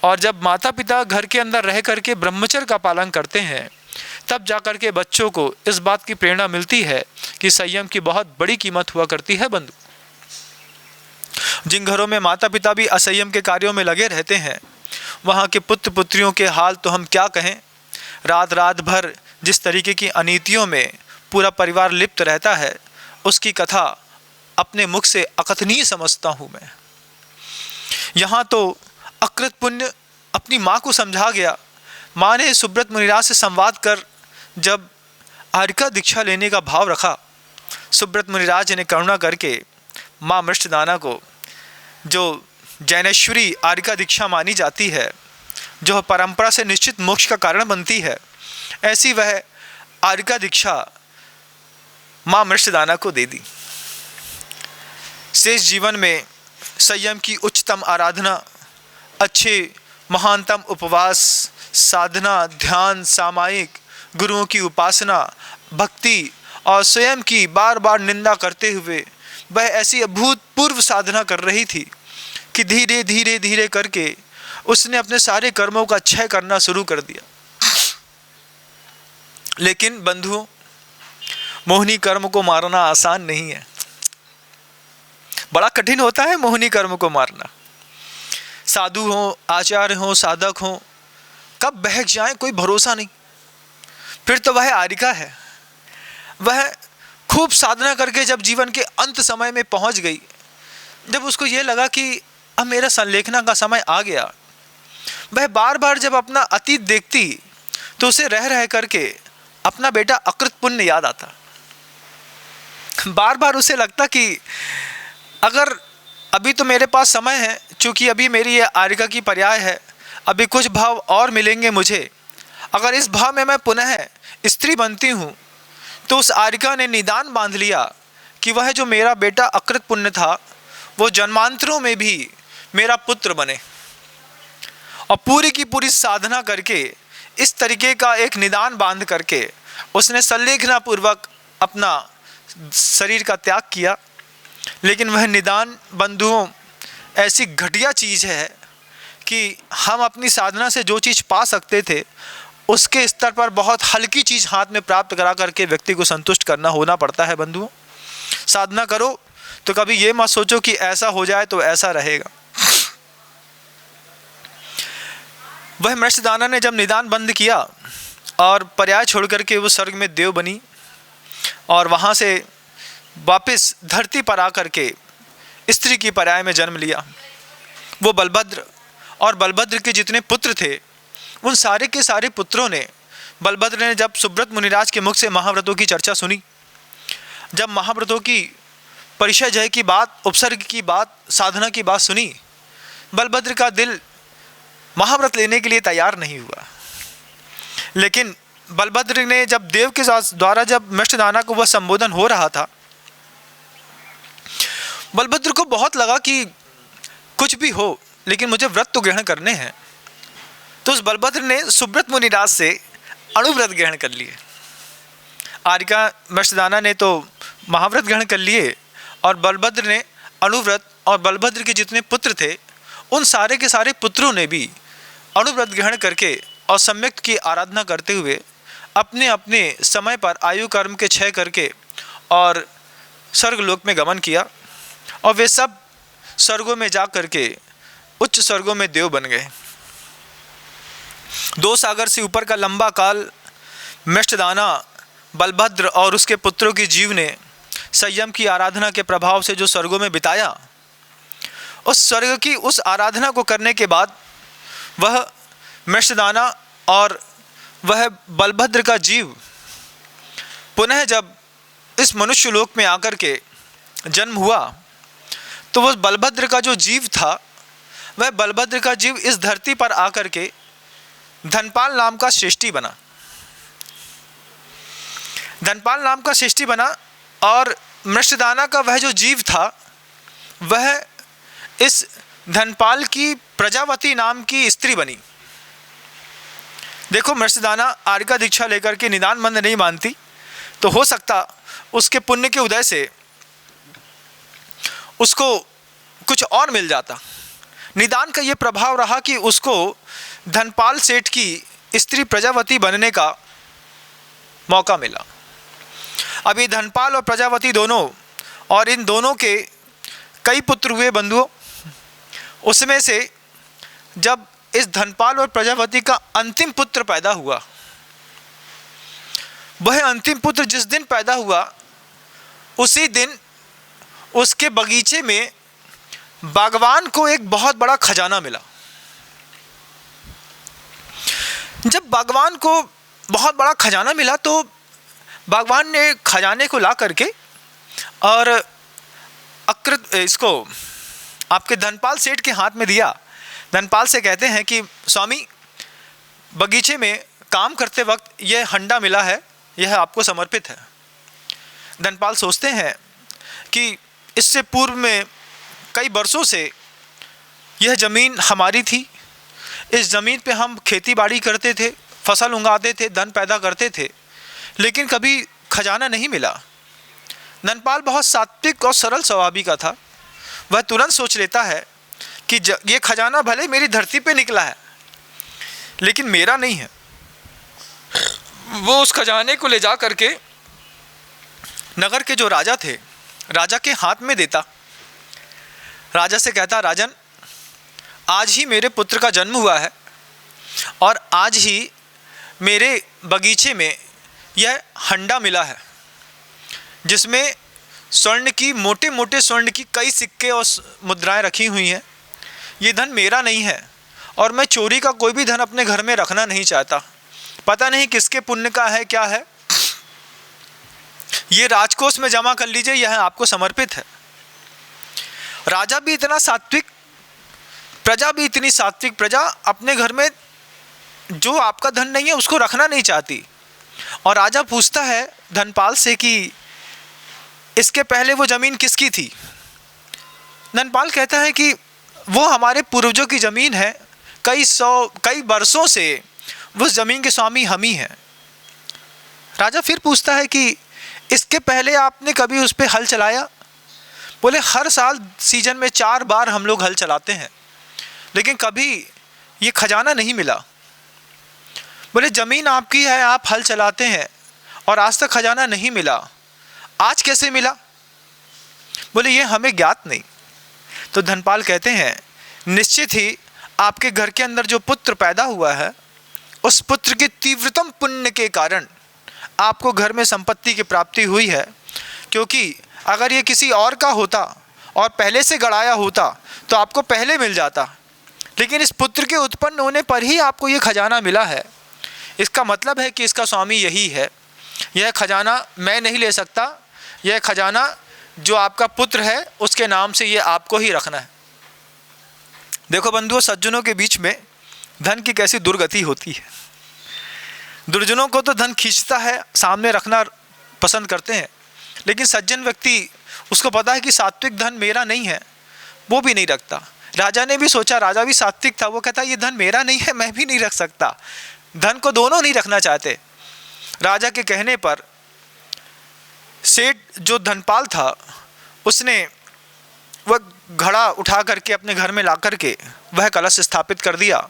और जब माता पिता घर के अंदर रह करके ब्रह्मचर्य का पालन करते हैं तब जाकर के बच्चों को इस बात की प्रेरणा मिलती है कि संयम की बहुत बड़ी कीमत हुआ करती है बंधु। जिन घरों में माता पिता भी असंयम के कार्यों में लगे रहते हैं, वहाँ के पुत्र पुत्रियों के हाल तो हम क्या कहें। रात रात भर जिस तरीके की अनीतियों में पूरा परिवार लिप्त रहता है, उसकी कथा अपने मुख से अकथनीय समझता हूँ मैं। यहाँ तो अकृत पुण्य अपनी माँ को समझा गया। माँ ने सुब्रत मुनिराज से संवाद कर जब आरिका दीक्षा लेने का भाव रखा सुब्रत मुनिराज ने करुणा करके माँ मृष्टदाना को, जो जैनेश्वरी आर्यका दीक्षा मानी जाती है, जो परंपरा से निश्चित मोक्ष का कारण बनती है, ऐसी वह आर्यका दीक्षा माँ मृष्टदाना को दे दी। शेष जीवन में संयम की उच्चतम आराधना, अच्छे महानतम उपवास, साधना, ध्यान, सामायिक गुरुओं की उपासना, भक्ति और स्वयं की बार बार निंदा करते हुए वह ऐसी अभूतपूर्व साधना कर रही थी कि धीरे धीरे धीरे करके उसने अपने सारे कर्मों का क्षय करना शुरू कर दिया। लेकिन बंधुओं, मोहिनी कर्म को मारना आसान नहीं है, बड़ा कठिन होता है मोहिनी कर्म को मारना। साधु हो, आचार्य हो, साधक हो, कब बहक जाए कोई भरोसा नहीं। फिर तो वह आर्यका है, वह खूब साधना करके जब जीवन के अंत समय में पहुंच गई, जब उसको ये लगा कि अब मेरा संलेखना का समय आ गया, वह बार बार जब अपना अतीत देखती तो उसे रह रह करके अपना बेटा अकृत पुण्य याद आता। बार बार उसे लगता कि अगर अभी तो मेरे पास समय है, चूँकि अभी मेरी ये आर्यका की पर्याय है, अभी कुछ भाव और मिलेंगे मुझे, अगर इस भाव में मैं पुनः स्त्री बनती हूँ तो उस आर्यका ने निदान बांध लिया कि वह जो मेरा बेटा अकृत पुण्य था वो जन्मांतरों में भी मेरा पुत्र बने। और पूरी की पूरी साधना करके इस तरीके का एक निदान बांध करके उसने संलेखना पूर्वक अपना शरीर का त्याग किया। लेकिन वह निदान बंधुओं ऐसी घटिया चीज़ है कि हम अपनी साधना से जो चीज़ पा सकते थे उसके स्तर पर बहुत हल्की चीज़ हाथ में प्राप्त करा करके व्यक्ति को संतुष्ट करना होना पड़ता है। बंधुओं, साधना करो तो कभी ये मत सोचो कि ऐसा हो जाए तो ऐसा रहेगा। वह मृष्टदाना ने जब निदान बंद किया और पर्याय छोड़ करके वो स्वर्ग में देव बनी और वहाँ से वापस धरती पर आकर के स्त्री की पर्याय में जन्म लिया। वो बलभद्र और बलभद्र के जितने पुत्र थे उन सारे के सारे पुत्रों ने, बलभद्र ने जब सुब्रत मुनिराज के मुख से महाव्रतों की चर्चा सुनी, जब महाव्रतों की परिचय जय की बात, उपसर्ग की बात, साधना की बात सुनी, बलभद्र का दिल महाव्रत लेने के लिए तैयार नहीं हुआ। लेकिन बलभद्र ने जब देव के द्वारा जब मृष्टदाना को वह संबोधन हो रहा था, बलभद्र को बहुत लगा कि कुछ भी हो लेकिन मुझे व्रत तो ग्रहण करने हैं। तो उस बलभद्र ने सुब्रत मुनिराज से अणुव्रत ग्रहण कर लिए। आर्यका मृष्टदाना ने तो महाव्रत ग्रहण कर लिए और बलभद्र ने अणुव्रत, और बलभद्र के जितने पुत्र थे उन सारे के सारे पुत्रों ने भी अणुव्रत ग्रहण करके और सम्यक की आराधना करते हुए अपने अपने समय पर आयु कर्म के क्षय करके और स्वर्गलोक में गमन किया। और वे सब स्वर्गों में जा करके उच्च स्वर्गों में देव बन गए। 2 सागर से ऊपर का लंबा काल मृष्टदाना, बलभद्र और उसके पुत्रों की जीव ने संयम की आराधना के प्रभाव से जो स्वर्गों में बिताया, उस स्वर्ग की उस आराधना को करने के बाद वह मृष्टदाना और वह बलभद्र का जीव पुनः जब इस मनुष्य लोक में आकर के जन्म हुआ तो वह बलभद्र का जो जीव था, वह बलभद्र का जीव इस धरती पर आकर के धनपाल नाम का श्रेष्ठी बना। धनपाल नाम का श्रेष्ठी बना और मृष्टदाना का वह जो जीव था वह इस धनपाल की प्रजावती नाम की स्त्री बनी। देखो, मृष्टदाना आर्यका दीक्षा लेकर के निदान बंद नहीं मानती तो हो सकता उसके पुण्य के उदय से उसको कुछ और मिल जाता। निदान का ये प्रभाव रहा कि उसको धनपाल सेठ की स्त्री प्रजावती बनने का मौका मिला। अभी धनपाल और प्रजावती दोनों, और इन दोनों के कई पुत्र हुए बंधुओं। उसमें से जब इस धनपाल और प्रजावती का अंतिम पुत्र पैदा हुआ, वह अंतिम पुत्र जिस दिन पैदा हुआ उसी दिन उसके बगीचे में बागवान को एक बहुत बड़ा खजाना मिला। जब बागवान को बहुत बड़ा खजाना मिला तो बागवान ने खजाने को ला करके और अकृत इसको आपके धनपाल सेठ के हाथ में दिया। धनपाल से कहते हैं कि स्वामी, बगीचे में काम करते वक्त यह हंडा मिला है, यह आपको समर्पित है। धनपाल सोचते हैं कि इससे पूर्व में कई वर्षों से यह ज़मीन हमारी थी, इस ज़मीन पे हम खेती बाड़ी करते थे, फसल उगाते थे, धन पैदा करते थे, लेकिन कभी खजाना नहीं मिला। धनपाल बहुत सात्विक और सरल स्वभाव का था। वह तुरंत सोच लेता है कि ये खजाना भले मेरी धरती पे निकला है, लेकिन मेरा नहीं है। वो उस खजाने को ले जा करके नगर के जो राजा थे, राजा के हाथ में देता। राजा से कहता, राजन, आज ही मेरे पुत्र का जन्म हुआ है और आज ही मेरे बगीचे में यह हंडा मिला है, जिसमें स्वर्ण की, मोटे मोटे स्वर्ण की कई सिक्के और मुद्राएं रखी हुई हैं। ये धन मेरा नहीं है और मैं चोरी का कोई भी धन अपने घर में रखना नहीं चाहता। पता नहीं किसके पुण्य का है, क्या है, ये राजकोष में जमा कर लीजिए, यह आपको समर्पित है। राजा भी इतना सात्विक, प्रजा भी इतनी सात्विक। प्रजा अपने घर में जो आपका धन नहीं है उसको रखना नहीं चाहती। और राजा पूछता है धनपाल से कि इसके पहले वो ज़मीन किसकी थी? धनपाल कहता है कि वो हमारे पूर्वजों की ज़मीन है, कई वर्षों से उस ज़मीन के स्वामी हम ही हैं। राजा फिर पूछता है कि इसके पहले आपने कभी उस पर हल चलाया? बोले, हर साल सीजन में 4 बार हम लोग हल चलाते हैं, लेकिन कभी ये खजाना नहीं मिला। बोले, ज़मीन आपकी है, आप हल चलाते हैं और आज तक खजाना नहीं मिला, आज कैसे मिला? बोले, ये हमें ज्ञात नहीं। तो धनपाल कहते हैं, निश्चित ही आपके घर के अंदर जो पुत्र पैदा हुआ है, उस पुत्र के तीव्रतम पुण्य के कारण आपको घर में संपत्ति की प्राप्ति हुई है। क्योंकि अगर ये किसी और का होता और पहले से गड़ाया होता तो आपको पहले मिल जाता, लेकिन इस पुत्र के उत्पन्न होने पर ही आपको ये खजाना मिला है। इसका मतलब है कि इसका स्वामी यही है। यह खजाना मैं नहीं ले सकता, यह खजाना जो आपका पुत्र है उसके नाम से ये आपको ही रखना है। देखो बंधुओं, सज्जनों के बीच में धन की कैसी दुर्गति होती है। दुर्जनों को तो धन खींचता है, सामने रखना पसंद करते हैं, लेकिन सज्जन व्यक्ति, उसको पता है कि सात्विक धन मेरा नहीं है, वो भी नहीं रखता। राजा ने भी सोचा, राजा भी सात्विक था, वो कहता ये धन मेरा नहीं है, मैं भी नहीं रख सकता। धन को दोनों नहीं रखना चाहते। राजा के कहने पर सेठ जो धनपाल था, उसने वह घड़ा उठा करके अपने घर में ला करके वह कलश स्थापित कर दिया।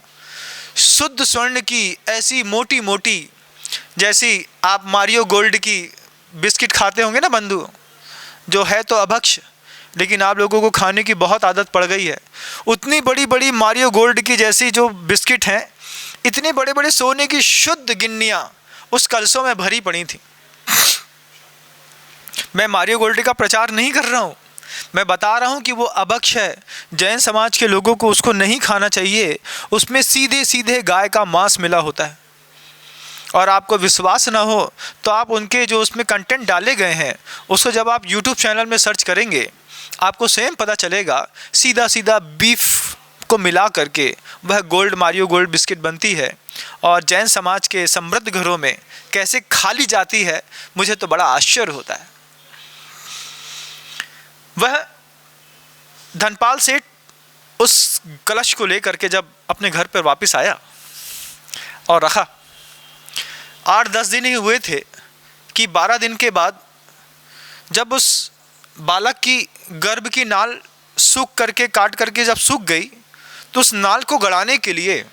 शुद्ध स्वर्ण की ऐसी मोटी मोटी, जैसी आप मारियो गोल्ड की बिस्किट खाते होंगे ना बंधु, जो है तो अभक्ष, लेकिन आप लोगों को खाने की बहुत आदत पड़ गई है, उतनी बड़ी बड़ी मारियो गोल्ड की जैसी जो बिस्किट हैं, इतने बड़े बड़े सोने की शुद्ध गिन्नियाँ उस कलशों में भरी पड़ी थी। मैं मारियो गोल्ड का प्रचार नहीं कर रहा हूँ, मैं बता रहा हूँ कि वो अभक्ष है। जैन समाज के लोगों को उसको नहीं खाना चाहिए। उसमें सीधे सीधे गाय का मांस मिला होता है। और आपको विश्वास ना हो तो आप उनके जो उसमें कंटेंट डाले गए हैं उसको जब आप यूट्यूब चैनल में सर्च करेंगे, आपको स्वयं पता चलेगा। सीधा सीधा बीफ को मिला करके वह गोल्ड, मारियो गोल्ड बिस्किट बनती है। और जैन समाज के समृद्ध घरों में कैसे खाली जाती है, मुझे तो बड़ा आश्चर्य होता है। वह धनपाल सेठ उस कलश को लेकर के जब अपने घर पर वापस आया और रखा, 8-10 दिन ही हुए थे कि 12 दिन के बाद जब उस बालक की गर्भ की नाल सूख करके, काट करके जब सूख गई, तो उस नाल को गड़ाने के लिए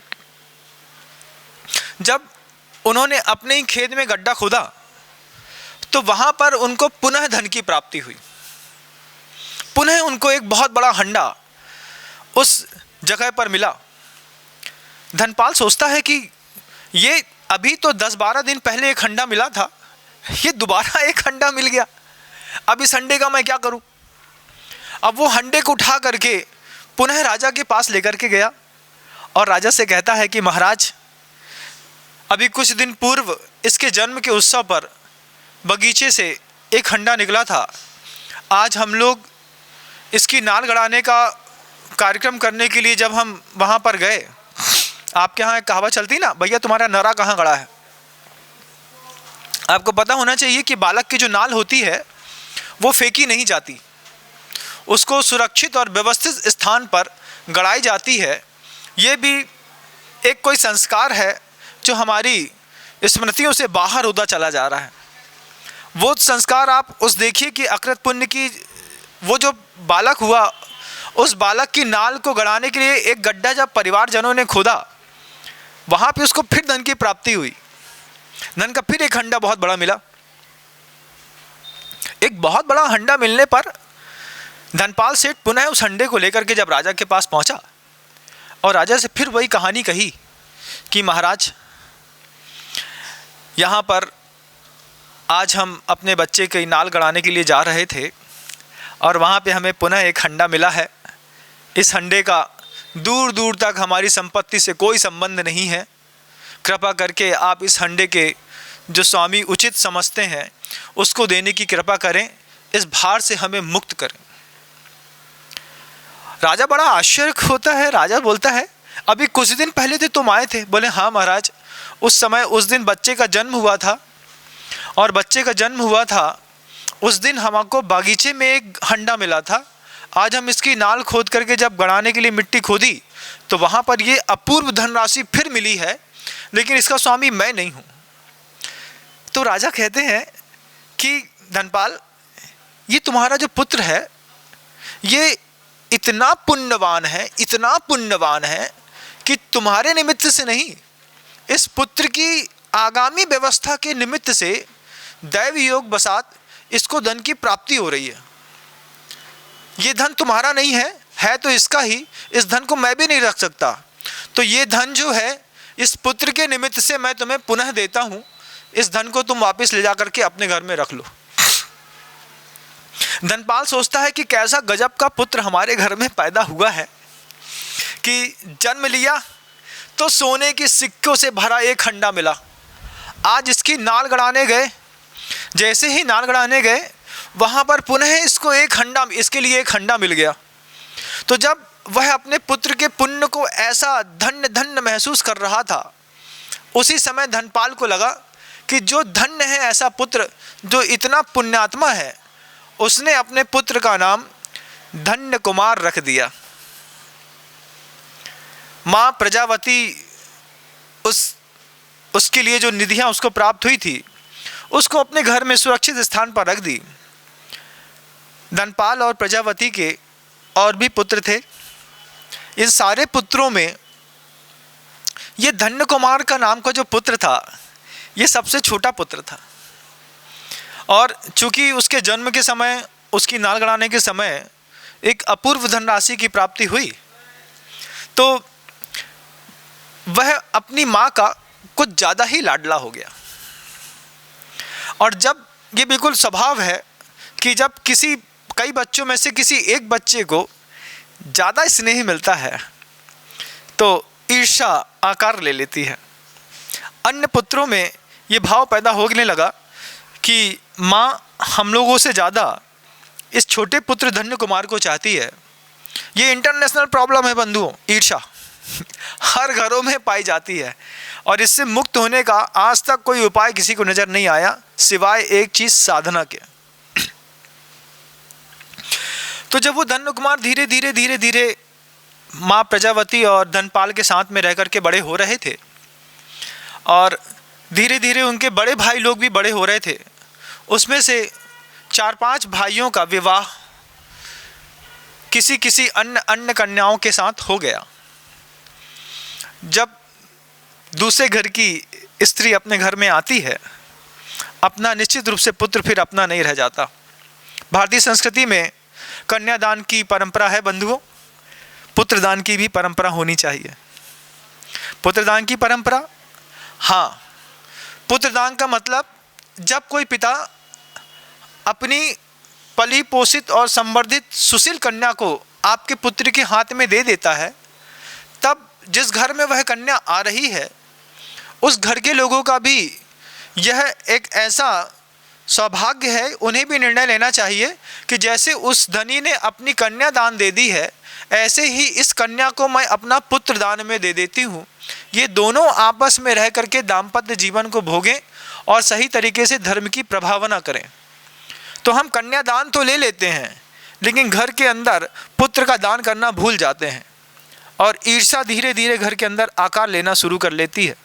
जब उन्होंने अपने ही खेत में गड्ढा खोदा, तो वहाँ पर उनको पुनः धन की प्राप्ति हुई। पुनः उनको एक बहुत बड़ा हंडा उस जगह पर मिला। धनपाल सोचता है कि ये अभी तो 10-12 दिन पहले एक हंडा मिला था, ये दोबारा एक हंडा मिल गया, अब इस हंडे का मैं क्या करूं? अब वो हंडे को उठा करके पुनः राजा के पास लेकर के गया और राजा से कहता है कि महाराज, अभी कुछ दिन पूर्व इसके जन्म के उत्सव पर बगीचे से एक हंडा निकला था, आज हम लोग इसकी नाल गड़ाने का कार्यक्रम करने के लिए जब हम वहाँ पर गए, आपके यहाँ एक कहावत चलती ना, भैया तुम्हारा नरा कहाँ गड़ा है। आपको पता होना चाहिए कि बालक की जो नाल होती है वो फेंकी नहीं जाती, उसको सुरक्षित और व्यवस्थित स्थान पर गड़ाई जाती है। ये भी एक कोई संस्कार है जो हमारी स्मृतियों से बाहर होता चला जा रहा है। वो संस्कार आप उस देखिए कि अकृत पुण्य की वो जो बालक हुआ, उस बालक की नाल को गड़ाने के लिए एक गड्ढा जब परिवारजनों ने खोदा, वहाँ पे उसको फिर धन की प्राप्ति हुई। धन का फिर एक हंडा बहुत बड़ा मिला। एक बहुत बड़ा हंडा मिलने पर धनपाल सेठ पुनः उस हंडे को लेकर के जब राजा के पास पहुंचा और राजा से फिर वही कहानी कही कि महाराज, यहाँ पर आज हम अपने बच्चे की नाल गड़ाने के लिए जा रहे थे और वहाँ पे हमें पुनः एक हंडा मिला है। इस हंडे का दूर दूर तक हमारी संपत्ति से कोई संबंध नहीं है। कृपा करके आप इस हंडे के जो स्वामी उचित समझते हैं उसको देने की कृपा करें, इस भार से हमें मुक्त करें। राजा बड़ा आश्चर्य होता है। राजा बोलता है, अभी कुछ दिन पहले तो तुम आए थे। बोले, हाँ महाराज, उस समय उस दिन बच्चे का जन्म हुआ था और बच्चे का जन्म हुआ था उस दिन हमको बागीचे में एक हंडा मिला था। आज हम इसकी नाल खोद करके जब गड़ाने के लिए मिट्टी खोदी तो वहाँ पर ये अपूर्व धनराशि फिर मिली है, लेकिन इसका स्वामी मैं नहीं हूँ। तो राजा कहते हैं कि धनपाल, ये तुम्हारा जो पुत्र है ये इतना पुण्यवान है, इतना पुण्यवान है कि तुम्हारे निमित्त से नहीं, इस पुत्र की आगामी व्यवस्था के निमित्त से दैव योग बसात इसको धन की प्राप्ति हो रही है। ये धन तुम्हारा नहीं है तो इसका ही। इस धन को मैं भी नहीं रख सकता, तो ये धन जो है इस पुत्र के निमित्त से मैं तुम्हें पुनः देता हूँ। इस धन को तुम वापस ले जा करके अपने घर में रख लो। धनपाल सोचता है कि कैसा गजब का पुत्र हमारे घर में पैदा हुआ है कि जन्म लिया तो सोने के सिक्कों से भरा एक हंडा मिला। आज इसकी नाल गड़ाने गए, जैसे ही नाल गड़ाने गए वहाँ पर पुनः इसको एक हंडा, इसके लिए एक हंडा मिल गया। तो जब वह अपने पुत्र के पुण्य को ऐसा धन्य धन्य महसूस कर रहा था, उसी समय धनपाल को लगा कि जो धन्य है ऐसा पुत्र जो इतना पुण्यात्मा है, उसने अपने पुत्र का नाम धन्य कुमार रख दिया। माँ प्रजावती उसके लिए जो निधियाँ उसको प्राप्त हुई थी उसको अपने घर में सुरक्षित स्थान पर रख दी। धनपाल और प्रजावती के और भी पुत्र थे। इन सारे पुत्रों में ये धन्य कुमार का नाम का जो पुत्र था ये सबसे छोटा पुत्र था। और चूंकि उसके जन्म के समय, उसकी नाल गड़ाने के समय एक अपूर्व धनराशि की प्राप्ति हुई, तो वह अपनी माँ का कुछ ज़्यादा ही लाडला हो गया। और जब ये बिल्कुल स्वभाव है कि जब कई बच्चों में से किसी एक बच्चे को ज़्यादा स्नेह मिलता है तो ईर्ष्या आकार ले लेती है। अन्य पुत्रों में ये भाव पैदा होने लगा कि माँ हम लोगों से ज़्यादा इस छोटे पुत्र धन्य कुमार को चाहती है। ये इंटरनेशनल प्रॉब्लम है बंधुओं, ईर्ष्या हर घरों में पाई जाती है और इससे मुक्त होने का आज तक कोई उपाय किसी को नज़र नहीं आया सिवाय एक चीज़, साधना के। तो जब वो धन्य कुमार धीरे धीरे माँ प्रजावती और धनपाल के साथ में रह कर के बड़े हो रहे थे और धीरे धीरे उनके बड़े भाई लोग भी बड़े हो रहे थे, उसमें से 4-5 भाइयों का विवाह किसी अन्य कन्याओं के साथ हो गया। जब दूसरे घर की स्त्री अपने घर में आती है, अपना निश्चित रूप से पुत्र फिर अपना नहीं रह जाता। भारतीय संस्कृति में कन्यादान की परंपरा है बंधुओं, पुत्रदान की भी परंपरा होनी चाहिए। पुत्रदान की परंपरा, हाँ, पुत्रदान का मतलब जब कोई पिता अपनी पली पोषित और संवर्धित सुशील कन्या को आपके पुत्र के हाथ में दे देता है, तब जिस घर में वह कन्या आ रही है उस घर के लोगों का भी यह एक ऐसा सौभाग्य है, उन्हें भी निर्णय लेना चाहिए कि जैसे उस धनी ने अपनी कन्या दान दे दी है, ऐसे ही इस कन्या को मैं अपना पुत्र दान में दे देती हूँ। ये दोनों आपस में रह करके दाम्पत्य जीवन को भोगें और सही तरीके से धर्म की प्रभावना करें। तो हम कन्यादान तो ले लेते हैं, लेकिन घर के अंदर पुत्र का दान करना भूल जाते हैं और ईर्ष्या धीरे धीरे घर के अंदर आकार लेना शुरू कर लेती है।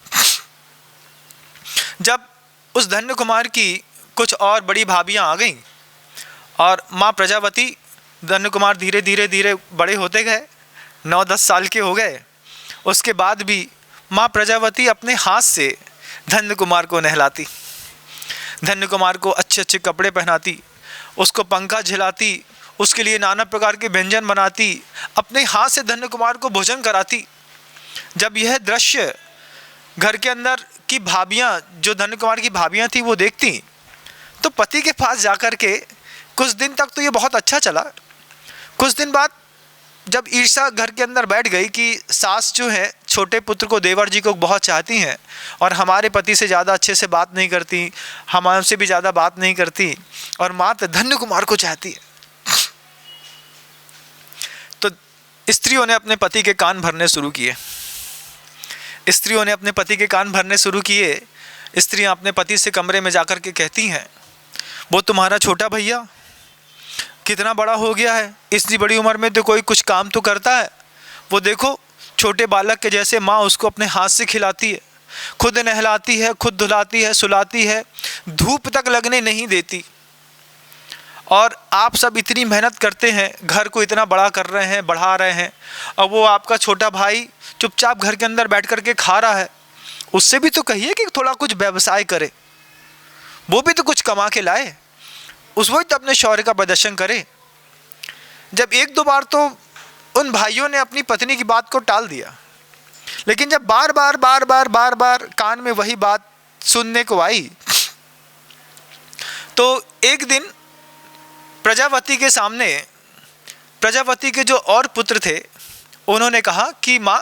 जब उस धन्य कुमार की कुछ और बड़ी भाभियाँ आ गईं और माँ प्रजापति, धन्य कुमार धीरे धीरे बड़े होते गए, 9-10 साल के हो गए। उसके बाद भी माँ प्रजापति अपने हाथ से धन्य कुमार को नहलाती, धन्य कुमार को अच्छे अच्छे कपड़े पहनाती, उसको पंखा झिलाती, उसके लिए नाना प्रकार के व्यंजन बनाती, अपने हाथ से धन्य कुमार को भोजन कराती। जब यह दृश्य घर के अंदर की भाभियाँ, जो धन्य कुमार की भाभियाँ थी, वो देखती तो पति के पास जाकर के कुछ दिन तक तो ये बहुत अच्छा चला। कुछ दिन बाद जब ईर्ष्या घर के अंदर बैठ गई कि सास जो है छोटे पुत्र को, देवर जी को बहुत चाहती हैं और हमारे पति से ज़्यादा अच्छे से बात नहीं करती, हमसे भी ज़्यादा बात नहीं करती, और मात्र धन्य कुमार को चाहती है। तो स्त्रियों ने अपने पति के कान भरने शुरू किए। स्त्रियों ने अपने पति के कान भरने शुरू किए। स्त्रियां अपने पति से कमरे में जाकर के कहती हैं, वो तुम्हारा छोटा भैया कितना बड़ा हो गया है, इतनी बड़ी उम्र में तो कोई कुछ काम तो करता है। वो देखो छोटे बालक के जैसे माँ उसको अपने हाथ से खिलाती है, खुद नहलाती है, खुद धुलाती है, सुलाती है, धूप तक लगने नहीं देती। और आप सब इतनी मेहनत करते हैं, घर को इतना बड़ा कर रहे हैं, बढ़ा रहे हैं, और वो आपका छोटा भाई चुपचाप घर के अंदर बैठ कर के खा रहा है। उससे भी तो कहिए कि थोड़ा कुछ व्यवसाय करे, वो भी तो कुछ कमा के लाए, उस वही तो अपने शौर्य का प्रदर्शन करे। जब 1-2 बार तो उन भाइयों ने अपनी पत्नी की बात को टाल दिया, लेकिन जब बार बार कान में वही बात सुनने को आई, तो एक दिन प्रजापति के सामने प्रजापति के जो और पुत्र थे, उन्होंने कहा कि माँ,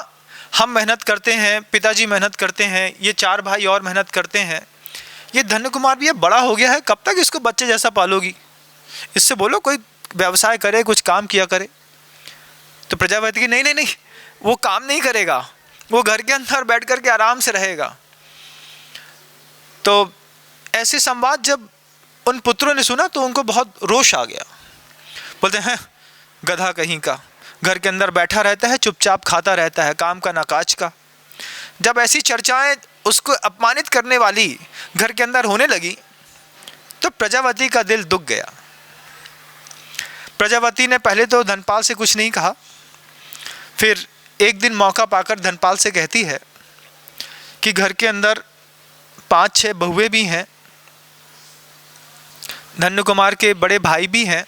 हम मेहनत करते हैं, पिताजी मेहनत करते हैं, ये 4 भाई और मेहनत करते हैं, ये धन्य कुमार भी ये बड़ा हो गया है, कब तक इसको बच्चे जैसा पालोगी? इससे बोलो कोई व्यवसाय करे, कुछ काम किया करे। तो प्रजापति की नहीं, वो काम नहीं करेगा, वो घर के अंदर बैठ कर के आराम से रहेगा। तो ऐसे संवाद जब उन पुत्रों ने सुना तो उनको बहुत रोष आ गया। बोलते हैं, गधा कहीं का, घर के अंदर बैठा रहता है, चुपचाप खाता रहता है, काम का ना काज का। जब ऐसी चर्चाएं उसको अपमानित करने वाली घर के अंदर होने लगी, तो प्रजापति का दिल दुख गया। प्रजापति ने पहले तो धनपाल से कुछ नहीं कहा, फिर एक दिन मौका पाकर धनपाल से कहती है कि घर के अंदर 5-6 बहुएं भी हैं, धन्य कुमार के बड़े भाई भी हैं,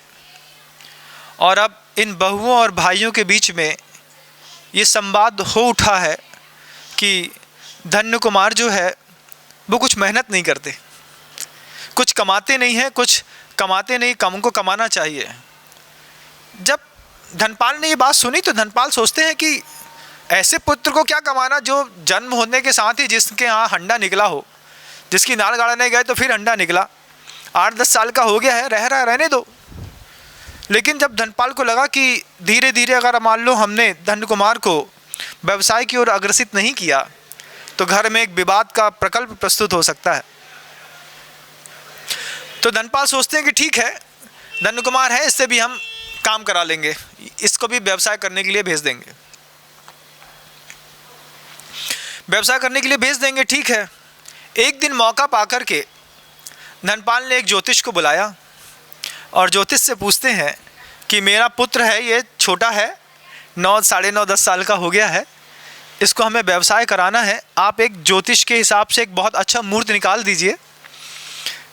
और अब इन बहुओं और भाइयों के बीच में ये संवाद हो उठा है कि धन्य कुमार जो है वो कुछ मेहनत नहीं करते, कुछ कमाते नहीं हैं, कुछ कमाते नहीं, कम को कमाना चाहिए। जब धनपाल ने ये बात सुनी तो धनपाल सोचते हैं कि ऐसे पुत्र को क्या कमाना जो जन्म होने के साथ ही जिसके यहाँ हंडा निकला हो, जिसकी नाल गाड़ने गए तो फिर हंडा निकला, 8-10 साल का हो गया है, रह रहा है, रहने दो। लेकिन जब धनपाल को लगा कि धीरे धीरे अगर मान लो हमने धन्य कुमार को व्यवसाय की ओर अग्रसित नहीं किया तो घर में एक विवाद का प्रकल्प प्रस्तुत हो सकता है। तो धनपाल सोचते हैं कि ठीक है, धन्य कुमार है, इससे भी हम काम करा लेंगे, इसको भी व्यवसाय करने के लिए भेज देंगे, व्यवसाय करने के लिए भेज देंगे, ठीक है। एक दिन मौका पाकर के धनपाल ने एक ज्योतिष को बुलाया और ज्योतिष से पूछते हैं कि मेरा पुत्र है, ये छोटा है, 9-9.5-10 साल का हो गया है, इसको हमें व्यवसाय कराना है, आप एक ज्योतिष के हिसाब से एक बहुत अच्छा मुहूर्त निकाल दीजिए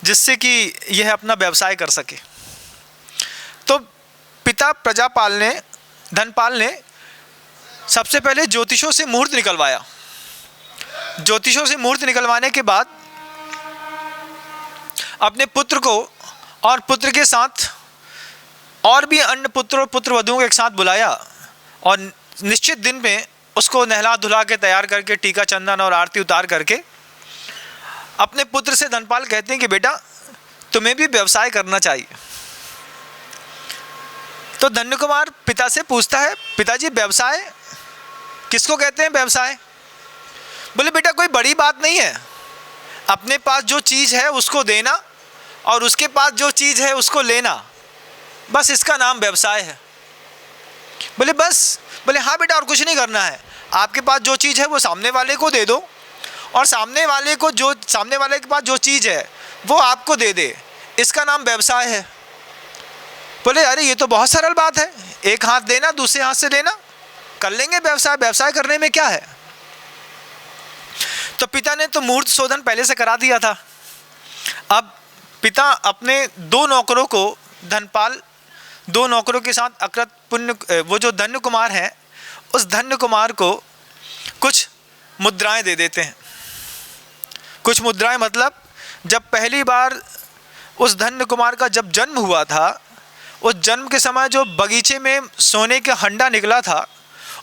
जिससे कि यह अपना व्यवसाय कर सके। तो पिता धनपाल ने सबसे पहले ज्योतिषों से मुहूर्त निकलवाया। ज्योतिषों से मुहूर्त निकलवाने के बाद अपने पुत्र को और पुत्र के साथ और भी अन्य पुत्र और पुत्रवधुओं को एक साथ बुलाया और निश्चित दिन में उसको नहला धुला के तैयार करके टीका चंदन और आरती उतार करके अपने पुत्र से धनपाल कहते हैं कि बेटा तुम्हें भी व्यवसाय करना चाहिए। तो धन्य कुमार पिता से पूछता है, पिताजी व्यवसाय किसको कहते हैं व्यवसाय? बोले बेटा कोई बड़ी बात नहीं है, अपने पास जो चीज़ है उसको देना और उसके पास जो चीज़ है उसको लेना, बस इसका नाम व्यवसाय है। बोले बस? बोले हाँ बेटा, और कुछ नहीं करना है। आपके पास जो चीज़ है वो सामने वाले को दे दो और सामने वाले के पास जो चीज़ है वो आपको दे दे, इसका नाम व्यवसाय है। बोले अरे ये तो बहुत सरल बात है, एक हाथ देना दूसरे हाथ से लेना, कर लेंगे व्यवसाय, व्यवसाय करने में क्या है। तो पिता ने तो मूर्त शोधन पहले से करा दिया था। अब पिता अपने दो नौकरों को, धनपाल दो नौकरों के साथ अकृत पुण्य, वो जो धन्य कुमार है उस धन्य कुमार को कुछ मुद्राएं दे देते हैं। कुछ मुद्राएं मतलब जब पहली बार उस धन्य कुमार का जब जन्म हुआ था, उस जन्म के समय जो बगीचे में सोने का हंडा निकला था,